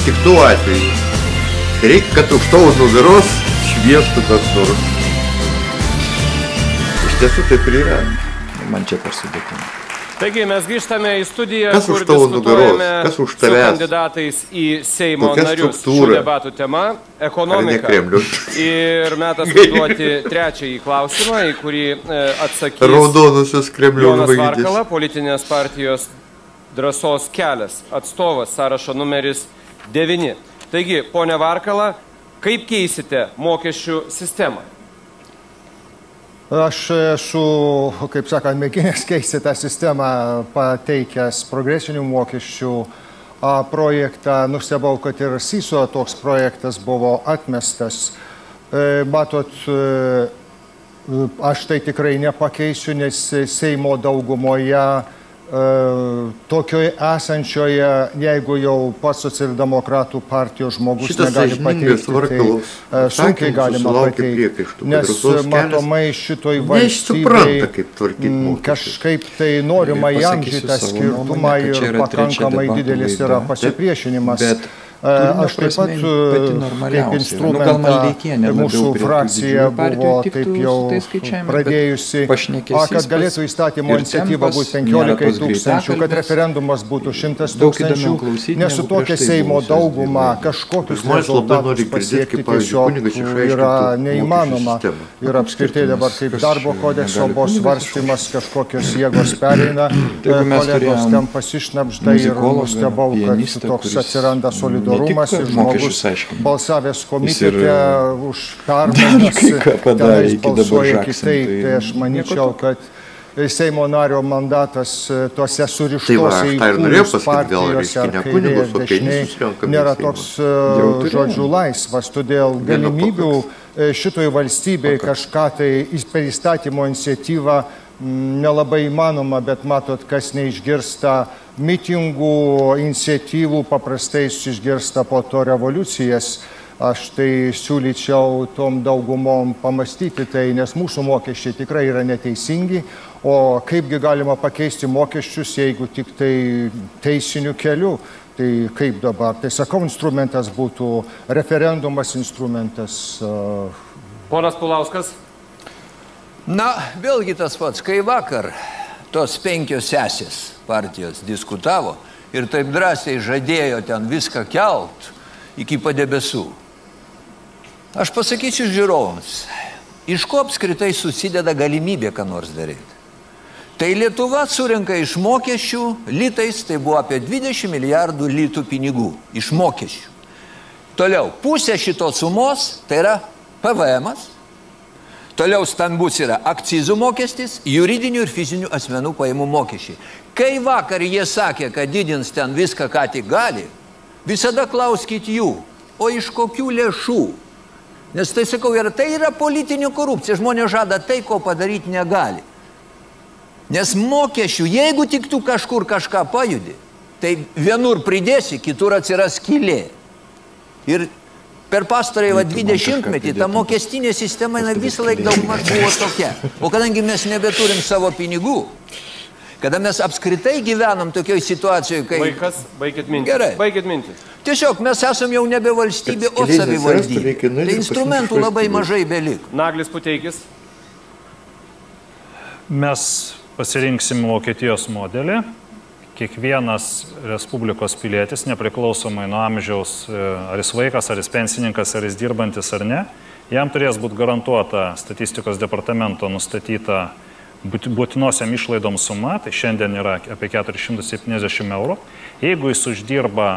tik tuo atveju. Reikia, kad už tavo nugaros šviestų kas nors. Iš tiesų taip ir yra. Man čia per sudėtinga. Taigi mes grįžtame į studiją, kur diskutuojame su kandidatais į Seimo narius. Šių debatų tema – ekonomika. Ir metas užduoti trečiąjį klausimą, į kurį atsakys Jonas Varkala, politinės partijos Drąsos kelias, atstovas, sąrašo numeris 9. Taigi, ponia Varkala, kaip keisite mokesčių sistemą? Aš esu, kaip sakant, mėginęs keisti tą sistemą, pateikęs progresinių mokesčių projektą. Nustebau, kad ir SISO toks projektas buvo atmestas. Matot, aš tai tikrai nepakeisiu, nes Seimo daugumoje tokioje esančioje, jeigu jau pats socialdemokratų partijos žmogus negali pateikti, tai sunkiai galima pateikti, nes matomai šitoj valstybei kažkaip tai norima įamžyti tą skirtumą ir pakankamai didelis yra pasipriešinimas. Aš taip pat kaip instrumentą mūsų frakcija buvo taip jau pradėjusi, kad galėtų įstatymo iniciatyva būti 15 000, kad referendumas būtų 100 000, nes su tokia Seimo dauguma kažkokius rezultatus pasiekti tiesiog yra neįmanoma. Ir apskritai dabar kaip darbo kodekso buvo svarstymas, kažkokios jėgos pereina, kolegos ten pasišnapžda ir nustebau, kad toks atsiranda solidarumas. Ir žmogus balsavęs komitete už permainas tenais balsuoja kitaip. Tai aš manyčiau, kad Seimo nario mandatas tuose surištose įkūrus partijose ar kairė ir dešiniai nėra toks, žodžiu, laisvas. Todėl galimybių šitoj valstybėje kažką tai per įstatymo iniciatyvą nelabai įmanoma, bet matot, kas neišgirsta mitingų, iniciatyvų, paprastai išgirsta po to revoliucijas. Aš tai siūlyčiau tom daugumom pamastyti tai, nes mūsų mokesčiai tikrai yra neteisingi, o kaipgi galima pakeisti mokesčius, jeigu tik tai teisiniu keliu. Tai kaip dabar? Tai sakau, instrumentas būtų referendumas, instrumentas. Ponas Pulauskas. Na, vėlgi tas pats, kai vakar tos 5 sesės partijos diskutavo ir taip drąsiai žadėjo ten viską kelt iki padebesų. Aš pasakyčiau žiūrovams, iš ko apskritai susideda galimybė ką nors daryti. Tai Lietuva surinka iš mokesčių litais, tai buvo apie 20 milijardų litų pinigų iš mokesčių. Toliau, pusė šitos sumos, tai yra PVM-as, toliau stambus yra akcizų mokestis, juridinių ir fizinių asmenų pajamų mokesčiai. Kai vakar jie sakė, kad didins ten viską, ką tik gali, visada klauskit jų, o iš kokių lėšų? Nes tai, sakau, tai yra politinė korupcija, žmonės žada tai, ko padaryti negali. Nes mokesčių, jeigu tik tu kažkur kažką pajudi, tai vienur pridėsi, kitur atsiras skylė. Ir per pastarąjį 20-metį ta mokestinė sistema visą laiką daugmaž buvo tokia. O kadangi mes nebeturim savo pinigų, kada mes apskritai gyvenam tokioj situacijoje, kai... Laikas, baikit mintį. Gerai. Baikit mintį. Tiesiog mes esam jau nebe valstybė, o savivaldybė. Tai instrumentų labai mažai beliko. Naglis Puteikis. Mes pasirinksim Vokietijos modelį. Kiekvienas Respublikos pilietis, nepriklausomai nuo amžiaus, ar jis vaikas, ar jis pensininkas, ar jis dirbantis ar ne, jam turės būti garantuota statistikos departamento nustatyta būtinosiam išlaidom suma, tai šiandien yra apie 470 eurų. Jeigu jis uždirba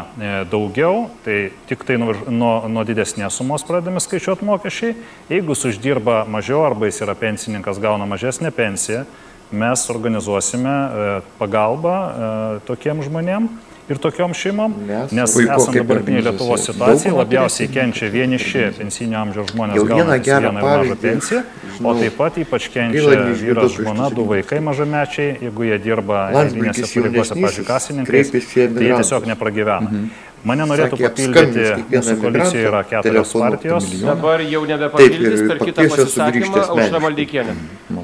daugiau, tai tik tai nuo didesnės sumos pradedame skaičiuoti mokesčiai. Jeigu jis uždirba mažiau arba jis yra pensininkas, gauna mažesnę pensiją, mes organizuosime pagalbą tokiem žmonėm ir tokiom šeimom, nes esant dabartinėje Lietuvos situacijai labiausiai kenčia vieniši pensinio amžiaus žmonės gaunantis vieną ir mažą pensiją, o taip pat ypač kenčia vyras, žmona, 2 vaikai mažamečiai, jeigu jie dirba eilinėse pareigose, pavyzdžiui, kasininkais, tai jie tiesiog nepragyvena. Mane norėtų papildyti, mūsų koalicijoje yra 4 partijos. Dabar jau nebepapildys per kitą pasisakymą Aušra Maldeikienė.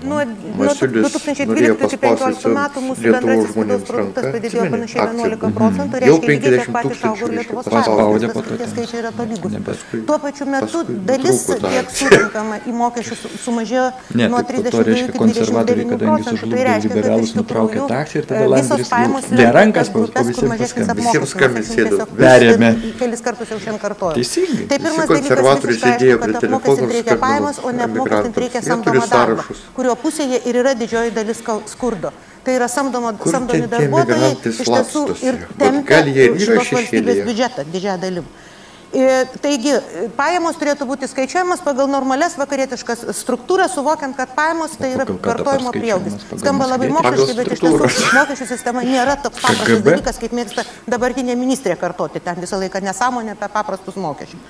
Nuo 2012 iki 2015 metų mūsų bendrasis vidaus produktas padidėjo panašiai 11%, reiškia lygiai tiek pat išaugo ir Lietuvos pajamos, tie skaičiai yra tolygus. Tuo pačiu metu dalis, kiek surinkama į mokesčius, sumažėjo nuo 32 iki 29%, tai reiškia, kad iš tikrųjų visos pajamos Lietuvos grupės, kur mažesnis apmokestis tiesiog kelis kartus jau šiandien kartuoju. Tai pirmas dalykas visiškai aišku, kad apmokestinti reikia pajamas, o neapmokestinti reikia samdomą darbą, kurio pusėje ir yra didžioji dalis skurdo. Tai yra samdomi darbuotojai iš tiesų ir tempia šitos valstybės biudžetą didžiąją dalim. Taigi, pajamos turėtų būti skaičiuojamas pagal normales vakarietiškas struktūras, suvokiant, kad pajamos tai yra kartojimo prieaugis. Skamba labai moksliškai, bet iš tiesų mokesčių sistema nėra toks paprastas dalykas, kaip mėgsta dabartinė ministrė kartoti ten visą laiką nesąmonę apie paprastus mokesčius.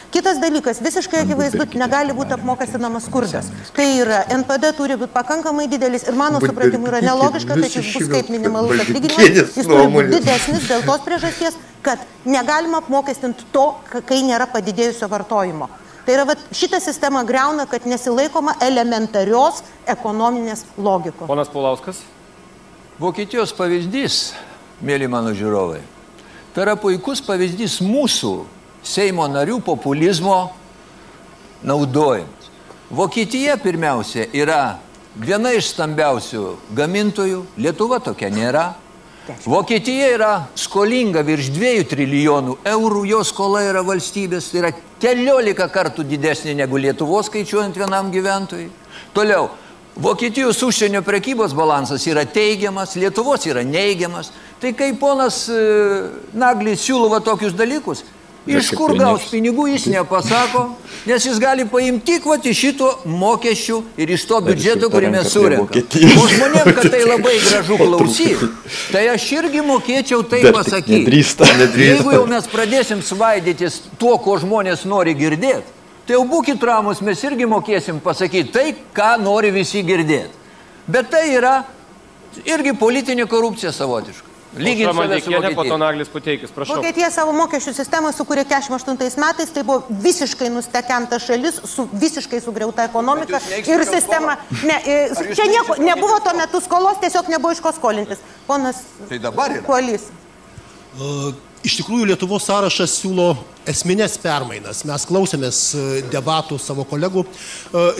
Kitas dalykas, visiškai akivaizdu, negali būti apmokestinamas skurdas. Tai yra, NPD turi būti pakankamai didelis ir mano supratimu yra nelogiška, kad jis bus kaip minimalus atlyginimas, jis turi būti didesnis dėl tos priežasties, kad negalima apmokestinti to, kai nėra padidėjusio vartojimo. Tai yra, šitą sistemą greuna, kad nesilaikoma elementarios ekonominės logikos. Ponas Paulauskas. Vokietijos pavyzdys, mėly mano žiūrovai, tai yra puikus pavyzdys mūsų Seimo narių populizmo naudojimas. Vokietija pirmiausia yra viena iš stambiausių gamintojų, Lietuva tokia nėra. Vokietija yra skolinga virš 2 trilijonų eurų, jos skola yra valstybės, tai yra 14 kartų didesnė negu Lietuvos skaičiuojant vienam gyventojui. Toliau, Vokietijos užsienio prekybos balansas yra teigiamas, Lietuvos yra neigiamas. Tai kai ponas Naglis siūlo tokius dalykus, iš kur gaus pinigų jis nepasako, nes jis gali paimti tik iš šito mokesčių ir iš to biudžeto, kurį mes surenkam. O žmonėm, kad tai labai gražu klausyti, tai aš irgi mokėčiau tai pasakyti. Jeigu jau mes pradėsim svaidytis tuo, ko žmonės nori girdėti, tai jau būkit ramus, mes irgi mokėsim pasakyti tai, ką nori visi girdėti. Bet tai yra irgi politinė korupcija savotiška. Aušra Maldeikienė, po to Naglis Puteikis, prašau. Vokietija savo mokesčių sistemą sukūrė 48 metais, tai buvo visiškai nustekenta šalis, su visiškai sugriauta ekonomika ir sistema. Čia nebuvo tuo metu skolos, tiesiog nebuvo iš ko skolintis. Ponas Kuolys. Iš tikrųjų, Lietuvos sąrašas siūlo esminės permainas. Mes klausėmės debatų, savo kolegų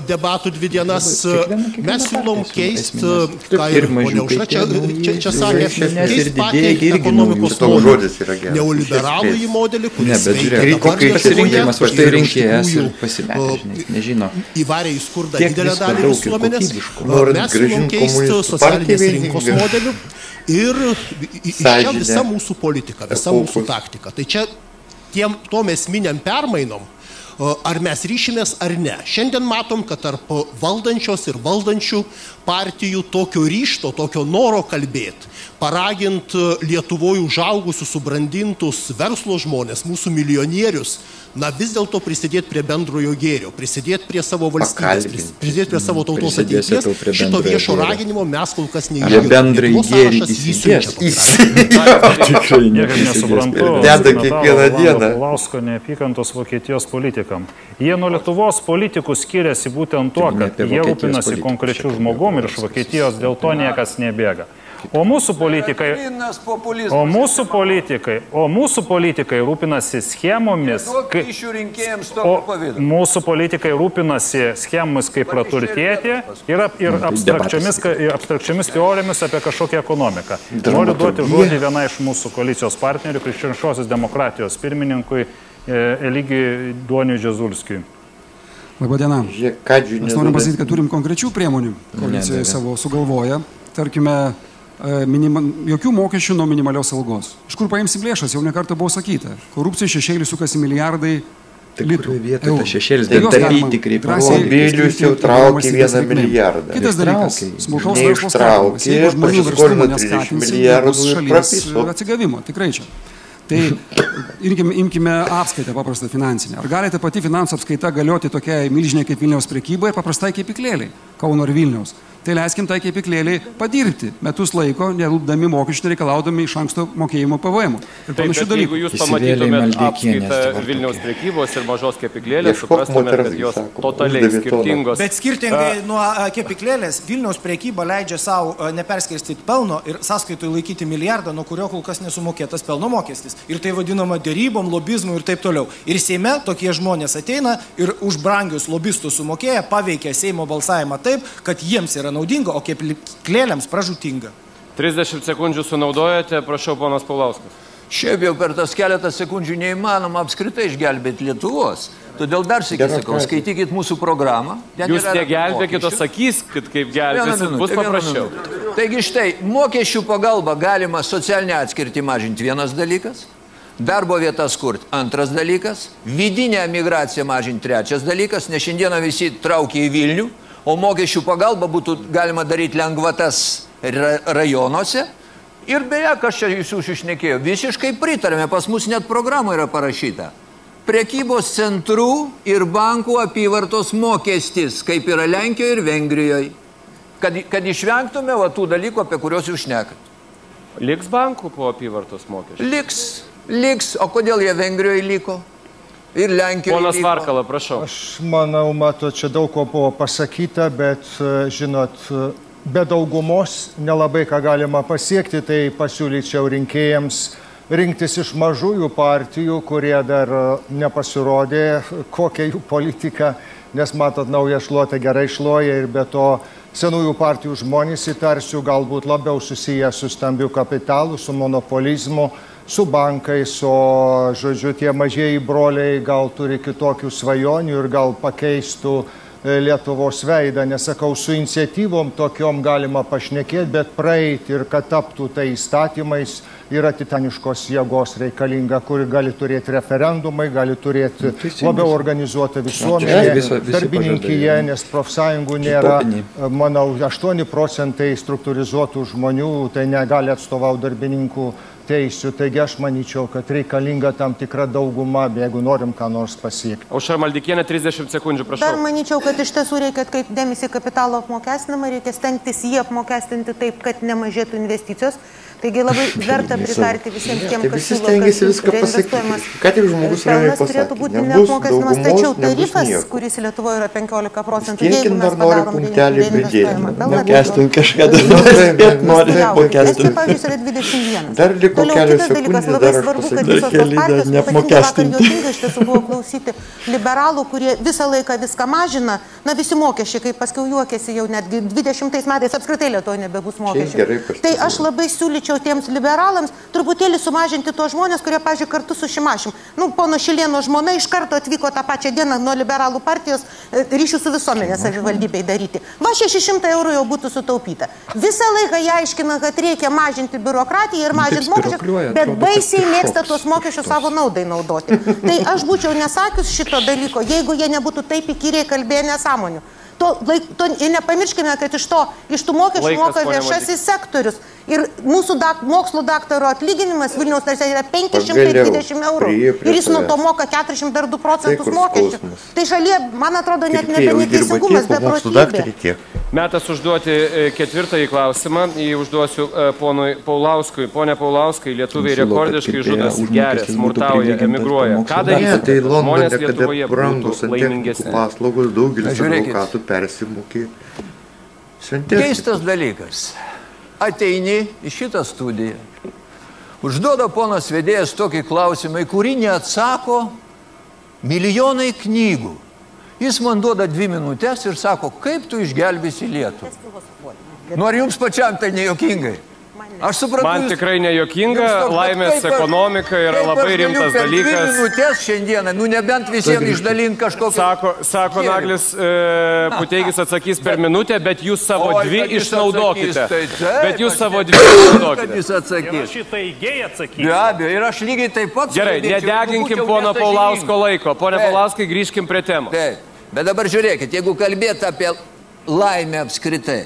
debatų 2 dienas. Mes siūlom keisti, ką ir ponia Aušra čia sakė, keisti patį ekonomikos modelį. Neoliberalų į modelį, kuris įvarė į skurdą didelę dalį visuomenės. Mes siūlom keisti socialinės rinkos modelių. Ir čia visa mūsų politika, visa mūsų taktika. Tai čia tom esminiam permainom, ar mes ryšimės ar ne. Šiandien matom, kad tarp valdančios ir valdančių partijų tokio ryžto, tokio noro kalbėti, paragint Lietuvoje užaugusius, subrandintus verslo žmonės, mūsų milijonierius, na vis dėlto prisidėti prie bendrojo gėrio, prisidėti prie savo valstybės, prisidėti prie savo tautos ateities. Šito viešo raginimo mes kol kas neišgirdome. Bendrai gėrį Niekam nesuprantu Paulausko neapykantos Vokietijos politikam. Jie nuo Lietuvos politikų skiriasi būtent tuo, kad jie rūpinasi konkrečių žmogum ir iš Vokietijos dėl to niekas nebėga. O mūsų politikai rūpinasi schemomis, mūsų politikai rūpinasi schemomis kaip praturtėti ir abstrakčiomis teorijomis apie kažkokią ekonomiką. Noriu duoti žodį vieną iš mūsų koalicijos partnerių, Krikščioniškosios demokratijos pirmininkui Eligijui Duoniui Džezulskiui. Labadiena. Mes norim pasakyti, kad turim konkrečių priemonių koalicijoje savo sugalvoję. Tarkime, jokių mokesčių nuo minimalios algos. Iš kur paimsim lėšas, jau nekartą buvo sakyta. Korupcijos šešėlį sukasi milijardai litų. Šešėlis, bet daryti kreipimas. Mobilius jau traukė 1 milijardą. Kitas dalykas, smulkaus verslo skatinimas. Jeigu žmonių verslumo neskatinsi, bus šalies atsigavimo. Tikrai čia. Tai imkime apskaitą paprastą finansinę. Ar galite pati finansų apskaita galioti tokiai milžinė kaip Vilniaus prekybai ir paprastai kepyklėliai, Kauno ir Vilniaus? Tai leiskim tai kepyklėliai padirbti metus laiko, nelūpdami mokesčių, nereikalaudami iš anksto mokėjimo PVM. Ir panašių dalykų. Jeigu jūs pamatytumėt apskaitą Vilniaus prekybos ir mažos kepyklėlės, suprastumėt, kad jos totaliai skirtingos. Bet skirtingai nuo kepyklėlės, Vilniaus prekyba leidžia savo neperskirstyti pelno ir sąskaitui laikyti milijardą, nuo kurio kol kas nesumokėtas pelno mokestis. Ir tai vadinama dėrybom, lobizmu ir taip toliau. Ir Seime tokie žmonės ateina ir už brangius lobistus sumokėję paveikia Seimo balsavimą taip, kad jiems yra naudinga, o kepyklėlėms pražūtinga. 30 sekundžių sunaudojate, prašau, ponas Paulauskas. Šiaip jau per tas keletą sekundžių neįmanoma apskritai išgelbėti Lietuvos. Todėl dar sakys, skaitykit mūsų programą. Jūs negelbėkit, o sakyskit, kaip gelbėsit, bus paprasčiau. Taigi štai, mokesčių pagalba galima socialinę atskirtį mažinti vienas dalykas, darbo vietas kurti antras dalykas, vidinę migraciją mažinti trečias dalykas, nes šiandieną visi traukia į Vilnių, o mokesčių pagalba būtų galima daryti lengvatas rajonuose. Ir beje, kas čia jūsų išnekėjo, visiškai pritarėme, pas mus net programų yra parašyta. Prekybos centrų ir bankų apyvartos mokestis, kaip yra Lenkijoje ir Vengrijoje. Kad išvengtume tų dalykų, apie kuriuos jūs šnekat. Liks bankų po apyvartos mokesčių? Liks. O kodėl jie Vengrijoje liko? Ir Lenkijoje. Ponas Varkala, prašau. Aš manau, čia daug ko buvo pasakyta, bet, žinot, be daugumos nelabai ką galima pasiekti, tai pasiūlyčiau rinkėjams rinktis iš mažųjų partijų, kurie dar nepasirodė, kokia jų politika, nes matot, nauja šluota gerai šluoja ir be to senųjų partijų žmonės įtarsiu galbūt labiau susiję su stambiu kapitalu, su monopolizmu, su bankais, o, žodžiu, tie mažieji broliai gal turi kitokių svajonių ir gal pakeistų Lietuvos veidą. Nesakau, su iniciatyvom tokiom galima pašnekėti, bet praeiti ir kad taptų tai įstatymais yra titaniškos jėgos reikalinga, kuri gali turėti referendumai, gali turėti labiau organizuotą visuomenę, darbininkyje, nes profsąjungų nėra, manau, 8% struktūrizuotų žmonių, tai negali atstovauti darbininkų teisių. Taigi aš manyčiau, kad reikalinga tam tikra dauguma, jeigu norim ką nors pasiekti. Aušra Maldeikienė, 30 sekundžių, prašau. Dar manyčiau, kad iš tiesų reikia atkreipti dėmesį kapitalo apmokestinimą, reikia stengtis jį apmokestinti taip, kad nemažėtų investicijos. Taigi labai verta pritarti visiems tiem, kas siūlo, kad reinvestuojamas pelnas turėtų būti neapmokestinamas, tačiau tarifas, kuris Lietuvoje yra 15%, jeigu mes padarom reinvestuojamą pelną, Estija, pavyzdžiui, yra 21. Toliau kitas dalykas, labai svarbu, kad visos tos partijos, ypatingai vakar juokinga iš tiesų buvo klausyti liberalų, kurie visą laiką viską mažina, na visi mokesčiai, kaip paskiau juokėsi jau netgi 20 metais apskritai Lietuvoje nebebus mokesčiai. Tai aš labai siūlyčiau tiems liberalams truputėlį sumažinti tos žmonės, kurie, pažiūrėjau, kartu su Šimašium. Nu, pono Šilėno žmona iš karto atvyko tą pačią dieną nuo liberalų partijos ryšių su visuomenės savivaldybei daryti. Va 600 eurų jau būtų sutaupyta. Visą laiką jie aiškina, kad reikia mažinti biurokratiją ir mažinti mokesčius, bet baisiai mėgsta tuos mokesčius savo naudai naudoti. Tai aš būčiau nesakius šito dalyko, jeigu jie nebūtų taip įkyriai kalbėję nesąmonių. Nepamirškime, kad iš tų mokesčių moka viešasis sektorius. Ir mūsų mokslo daktaro atlyginimas Vilniaus universitete yra 520 eurų. Ir jis nuo to moka 42% mokesčių. Tai šalyje, man atrodo, net neteisingumas, beprotybė. Metas užduoti ketvirtąjį klausimą. Jį užduosiu ponui Paulauskui. Pone Paulauskai, lietuviai rekordiškai žudosi, geria, smurtauja, emigruoja. Ką darysite? Žmonės Lietuvoje būtų laimingesni. Paslaugos daugelis advokatų persimokė. Keistas dalykas. Ateini į šitą studiją, užduoda ponas vedėjas tokį klausimą, į kurį neatsako milijonai knygų. Jis man duoda 2 minutės ir sako, kaip tu išgelbėsi Lietuvą. Nu, ar jums pačiam tai nejuokingai? Aš suprantu, man tikrai nejuokinga, laimės ekonomika yra labai rimtas dalykas. 2 minutės šiandieną, nu nebent visiems išdalint kažkokį... Sako Naglis, Puteikis atsakys per minutę, bet jūs savo 2 išnaudokite. Bet jūs savo 2 išnaudokite. Ir aš šitą idėją atsakysiu. Be abejo, ir aš lygiai taip pat... Gerai, nedeginkim pono Paulausko laiko. Pone Paulauskai, grįžkim prie temos. Taip, bet dabar žiūrėkit, jeigu kalbėt apie laimę apskritai,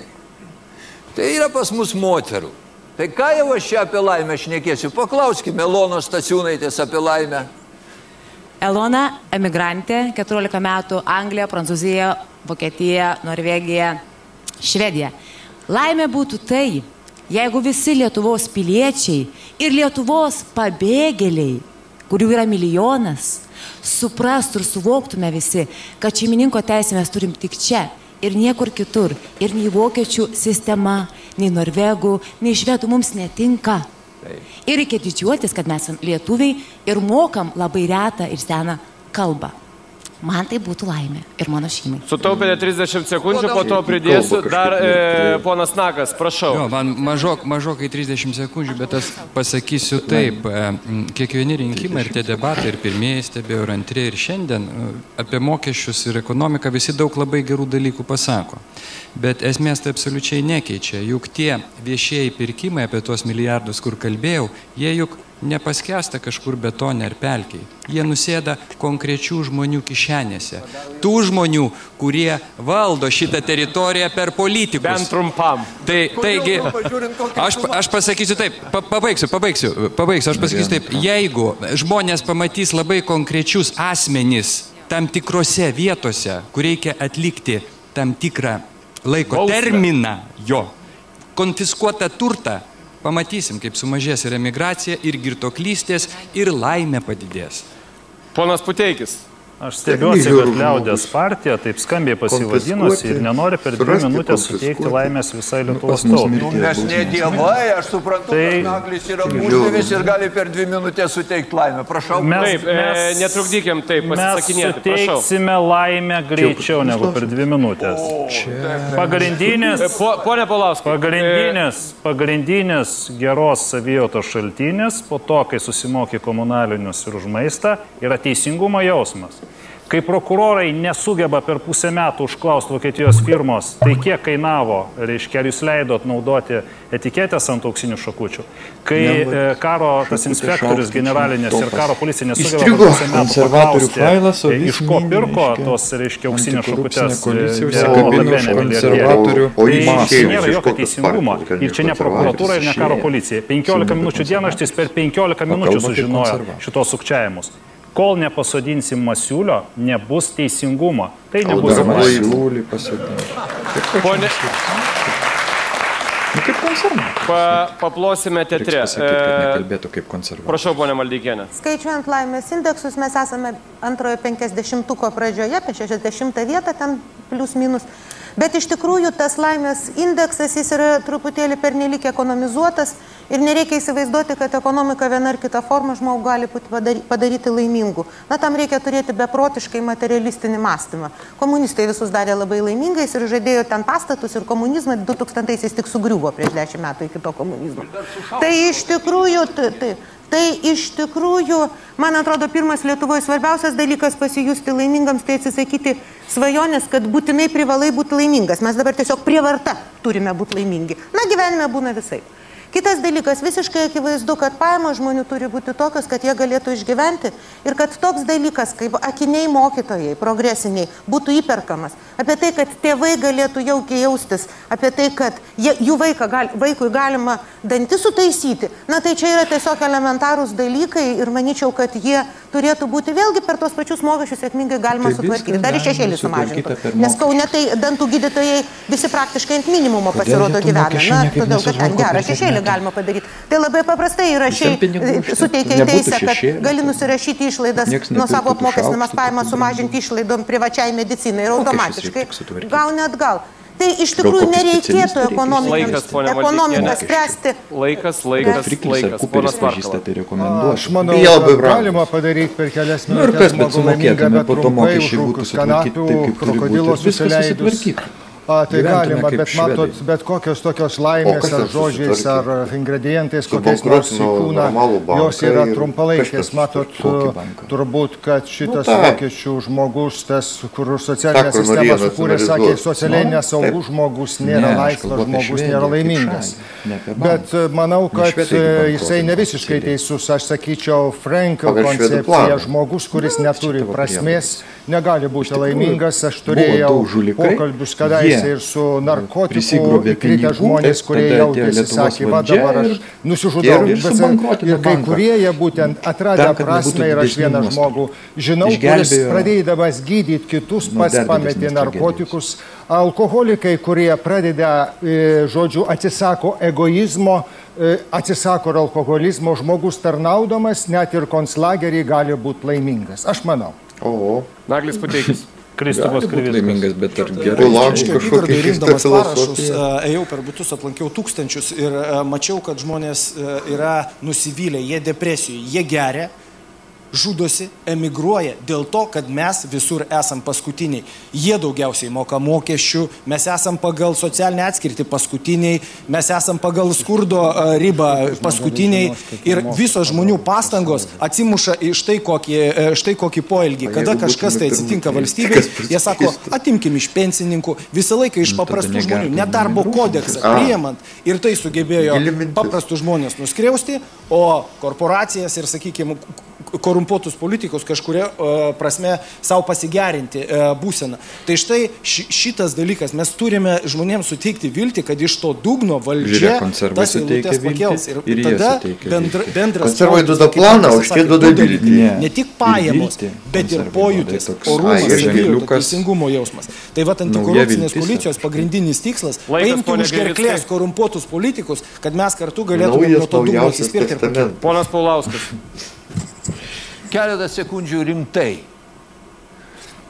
tai yra pas mus moterų. Tai ką jau aš čia apie laimę šnekėsiu? Paklauskime Elonos Stasiūnaitės apie laimę. Elona, emigrantė, 14 metų, Anglija, Prancūzija, Vokietija, Norvegija, Švedija. Laimė būtų tai, jeigu visi Lietuvos piliečiai ir Lietuvos pabėgėliai, kurių yra milijonas, suprastų ir suvoktume visi, kad šeimininko teisę mes turim tik čia ir niekur kitur. Ir nei vokiečių sistema, nei norvegų, nei švedų mums netinka. Ir reikia didžiuotis, kad mes lietuviai ir mokam labai retą ir seną kalbą. Man tai būtų laimė ir mano šeimai. Sutaupėte 30 sekundžių, po to pridėsiu. Dar ponas Nagas, prašau. Jo, man mažokai 30 sekundžių, bet aš pasakysiu taip. Kiekvieni rinkimai ir tie debatai, ir pirmieji stebėjau, ir antrieji, ir šiandien apie mokesčius ir ekonomiką visi daug labai gerų dalykų pasako. Bet esmės tai absoliučiai nekeičia. Juk tie viešieji pirkimai apie tuos milijardus, kur kalbėjau, jie juk nepaskęsta kažkur betone ar pelkiai. Jie nusėda konkrečių žmonių kišenėse. Tų žmonių, kurie valdo šitą teritoriją per politikus. Bent trumpam. Taigi, aš pasakysiu taip, pabaigsiu. Aš pasakysiu taip, jeigu žmonės pamatys labai konkrečius asmenys tam tikrose vietose, kur reikia atlikti tam tikrą laiko terminą, konfiskuotą turtą, pamatysim, kaip sumažės ir emigracija, ir girtoklystės, ir laimė padidės. Ponas Puteikis. Aš stebiuosi, kad Liaudės partija taip skambiai pasivadinusi ir nenori per 2 minutės suteikti laimės visai Lietuvos tautai. Mes ne dievai, aš suprantu, kad Naglis yra mūsėvis ir gali per 2 minutės suteikti laimę. Prašau. Taip, netrukdykim taip pasisakinėti. Mes suteiksime laimę greičiau negu per 2 minutės. Pone Paulauskai. Pagrindinis geros savijautos šaltinis po to, kai susimoki komunalinius ir už maistą, yra teisingumo jausmas. Kai prokurorai nesugeba per pusę metų užklausti Vokietijos firmos, tai kiek kainavo, reiškia, ar jūs leidot naudoti etiketės ant auksinių šakučių. Kai karo tas inspektorius generalinės ir karo policija nesugeba per pusę metų paklausti, iš ko pirko tos, reiškia, auksinių šakutės, tai nėra jokio teisingumo. Ir čia ne prokuratūra ir ne karo policija. 15 minučių dienraštis per 15 minučių sužinojo šitos sukčiavimus. Kol nepasodinsim Masiulio, nebus teisingumo. Tai nebus Masiulį pasodinti. Pone... Paplosime teatre. Nekalbėtų kaip konservatoriai. Prašau, ponia Maldeikienė. Skaičiuojant laimės indeksus, mes esame antrojo 50-tuko pradžioje, apie 60 vietą, ten plius minus. Bet iš tikrųjų tas laimės indeksas, jis yra truputėlį pernelyg ekonomizuotas ir nereikia įsivaizduoti, kad ekonomika viena ar kita forma žmogų gali padaryti laimingų. Na, tam reikia turėti beprotiškai materialistinį mąstymą. Komunistai visus darė labai laimingais ir žadėjo ten pastatus ir komunizmą 2000-aisiais tik sugriuvo prieš 10 metų iki to komunizmo. Tai iš tikrųjų, man atrodo, pirmas Lietuvoje svarbiausias dalykas pasijusti laimingams, tai atsisakyti svajonės, kad būtinai privalai būti laimingas. Mes dabar tiesiog prievarta turime būti laimingi. Na, gyvenime būna visai. Kitas dalykas, visiškai akivaizdu, kad pajamos žmonių turi būti tokios, kad jie galėtų išgyventi ir kad toks dalykas, kaip akiniai mokytojai, progresiniai, būtų įperkamas. Apie tai, kad tėvai galėtų jaukiai jaustis, apie tai, kad jų vaikui galima dantis sutaisyti. Na, tai čia yra tiesiog elementarūs dalykai ir manyčiau, kad jie turėtų būti vėlgi per tos pačius mokesčius sėkmingai galima sutvarkyti. Dar ir šešėlį sumažintų. Nes Kaune tai dantų gydytojai visi praktiškai ant minimumo pasirodo gyvena. Na, todėl, kad ten gerą šešėlį galima padaryti. Tai labai paprastai įrašiai suteikia teisę, kad gali nusirašyti išlaidas nuo savo apmokestinamas pajamas, sumažinti išlaidom privačiai medicinai ir automatiškai gauni atgal. Tai iš tikrųjų nereikėtų ekonomiką spręsti. Laikas. Ponas Varkala. Aš manau, galima padaryti per kelias minutės žmogų laimingą, bet trumpai užrūkus kanapių, krokodilo susileidus. Tai galima, bet matot, bet kokios tokios laimės ar žodžiais ar ingredientais, kokiais nors į kūną, jos yra trumpalaikės. Matot, turbūt, kad šitas vokiečių žmogus, tas, kur socialinė sistema sukūrė, sakė, socialiai nesaugus žmogus nėra laisvas žmogus, nėra laimingas. Bet manau, kad jisai ne visiškai teisus. Aš sakyčiau, Frankl koncepcija, žmogus, kuris neturi prasmės, negali būti laimingas. Aš turėjau pokalbius kadaise ir su narkotikų įkritę žmonės, kurie jautėsi, sakė, va dabar aš nusižudau. Ir kai kurie jie būtent atradę prasmę ir aš vieną žmogų žinau, kuris pradėdamas gydyti kitus, pats pametė narkotikus. Alkoholikai, kurie pradeda, žodžiu, atsisako egoizmo, atsisako ir alkoholizmo, žmogus tarnaudamas, net ir konclagerį gali būti laimingas. Aš manau. Naglis Puteikis. Kristupas Krivickas, bet ar gerai kažkokį rinkdamas parašus, ėjau per butus, aplankiau tūkstančius ir mačiau, kad žmonės yra nusivylę, jie depresijoje, jie geria, žudosi, emigruoja dėl to, kad mes visur esam paskutiniai. Jie daugiausiai moka mokesčių, mes esam pagal socialinę atskirtį paskutiniai, mes esam pagal skurdo ribą paskutiniai ir visos žmonių pastangos atsimuša į štai kokį poelgį. Kada kažkas tai atsitinka valstybėje, jie sako, atimkim iš pensininkų, visą laiką iš paprastų žmonių, nedarbo kodeksą priimant ir tai sugebėjo paprastus žmonės nuskriausti, o korporacijas ir, sakykime, korumpuotus politikus kažkuria prasme savo pasigerinti būseną. Tai štai šitas dalykas, mes turime žmonėms suteikti viltį, kad iš to dugno valdžia tas eilutes pakels. Ir tada bendras konservai duoda planą, o šitie duoda viltį. Ne tik pajamos, bet ir pojūtis, orumas, savijauta, teisingumo jausmas. Tai va antikorupcinės koalicijos pagrindinis tikslas - paimti už gerklės korumpuotus politikus, kad mes kartu galėtume nuo to dugno atsispirti ir pakelti. Ponas Paulauskas. Keletą sekundžių rimtai.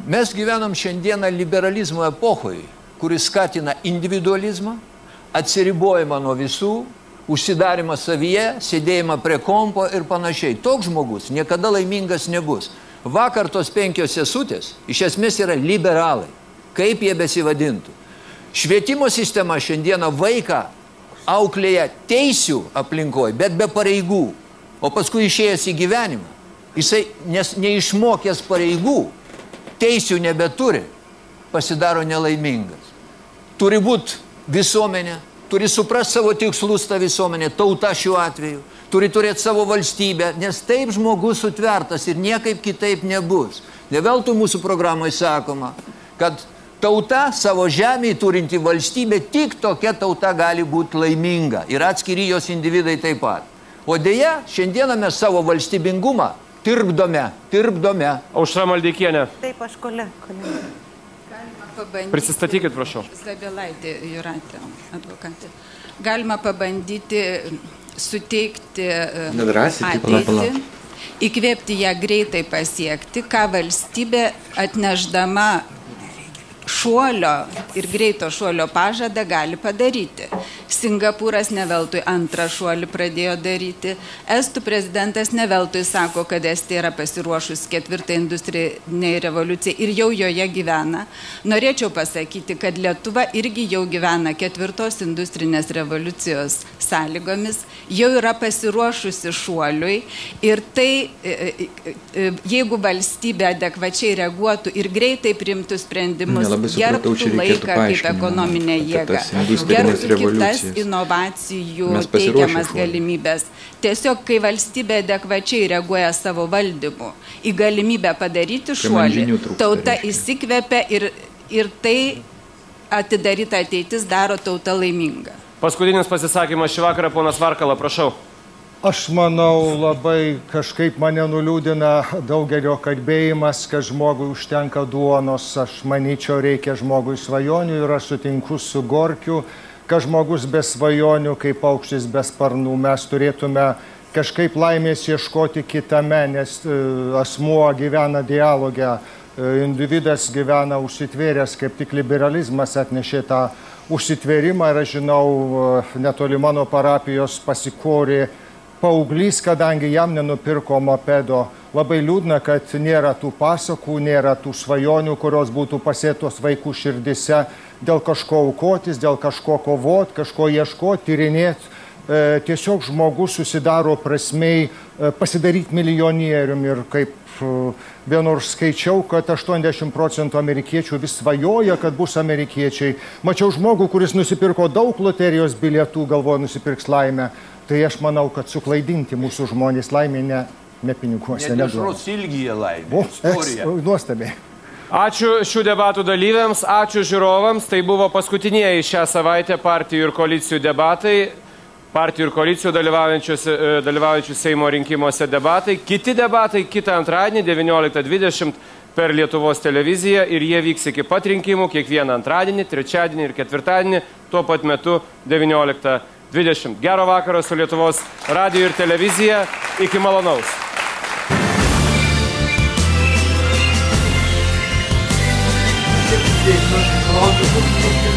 Mes gyvenam šiandieną liberalizmo epochoje, kuris skatina individualizmą, atsiribojimą nuo visų, užsidarimą savyje, sėdėjimą prie kompo ir panašiai. Toks žmogus niekada laimingas nebus. Vakar tos 5 sesutės iš esmės yra liberalai, kaip jie besivadintų. Švietimo sistema šiandieną vaiką auklėja teisių aplinkoje, bet be pareigų, o paskui išėjęs į gyvenimą. Jisai neišmokęs pareigų, teisių nebeturi, pasidaro nelaimingas. Turi būti visuomenė, turi suprasti savo tikslus ta visuomenė, tauta šiuo atveju, turi turėti savo valstybę, nes taip žmogus sutvertas ir niekaip kitaip nebus. Ne veltui mūsų programoje sakoma, kad tauta savo žemėje turinti valstybė, tik tokia tauta gali būti laiminga ir atskiri jos individai taip pat. O deja, šiandieną mes savo valstybingumą tirpdome. Aušra Maldeikienė. Taip, aš kolega. Prisistatykit, prašau. Zabielaitė Jūratė, advokatė. galima pabandyti suteikti ateitį, įkvėpti ją greitai pasiekti, ką valstybė atnešdama šuolio ir greito šuolio pažadą gali padaryti. Singapūras neveltui antrą šuolį pradėjo daryti. Estų prezidentas neveltui sako, kad Estija yra pasiruošus 4. industrinei revoliucijai ir jau joje gyvena. Norėčiau pasakyti, kad Lietuva irgi jau gyvena 4. industrinės revoliucijos sąlygomis, jau yra pasiruošusi šuoliui ir tai, jeigu valstybė adekvačiai reaguotų ir greitai priimtų sprendimus, gerbtų laiką kaip ekonominę jėgą, gerbtų kitas inovacijų teikiamas galimybės. Tiesiog, kai valstybė adekvačiai reaguoja savo valdymu į galimybę padaryti šuolį, tauta įsikvepia ir tai atidaryta ateitis daro tautą laimingą. Paskutinis pasisakymas šį vakarą, ponas Varkala, prašau. Aš manau, labai kažkaip mane nuliūdina daugelio kalbėjimas, kad žmogui užtenka duonos. Aš manyčiau, reikia žmogui svajonių ir aš sutinku su Gorkiu, kad žmogus be svajonių, kaip paukštis be sparnų. Mes turėtume kažkaip laimės ieškoti kitame, nes asmuo gyvena dialoge, individas gyvena užsitvėręs, kaip tik liberalizmas atnešė tą užsitvėrimą. Ir aš žinau, netoli mano parapijos pasikorė paauglys, kadangi jam nenupirko mopedo. Labai liūdna, kad nėra tų pasakų, nėra tų svajonių, kurios būtų pasėtos vaikų širdise dėl kažko aukotis, dėl kažko kovoti, kažko ieškoti, tyrinėti. Tiesiog žmogus susidaro prasmei pasidaryti milijonierium ir kaip vienur skaičiau, kad 80% amerikiečių vis svajoja, kad bus amerikiečiai. Mačiau žmogų, kuris nusipirko daug loterijos bilietų, galvoja nusipirks laimę. Tai aš manau, kad suklaidinti mūsų žmonės laimė ne piniguose. Nedešros ilgyje laimė. Nuostabiai. Ačiū šių debatų dalyviams, ačiū žiūrovams. Tai buvo paskutinieji šią savaitę partijų ir koalicijų debatai. Partijų ir koalicijų dalyvaujančių Seimo rinkimuose debatai. Kiti debatai kitą antradienį 19:20 per Lietuvos televiziją ir jie vyks iki pat rinkimų kiekvieną antradienį, trečiadienį ir ketvirtadienį, tuo pat metu 19:20. Gero vakaro su Lietuvos radiju ir televizija. Iki malonaus. Thank you.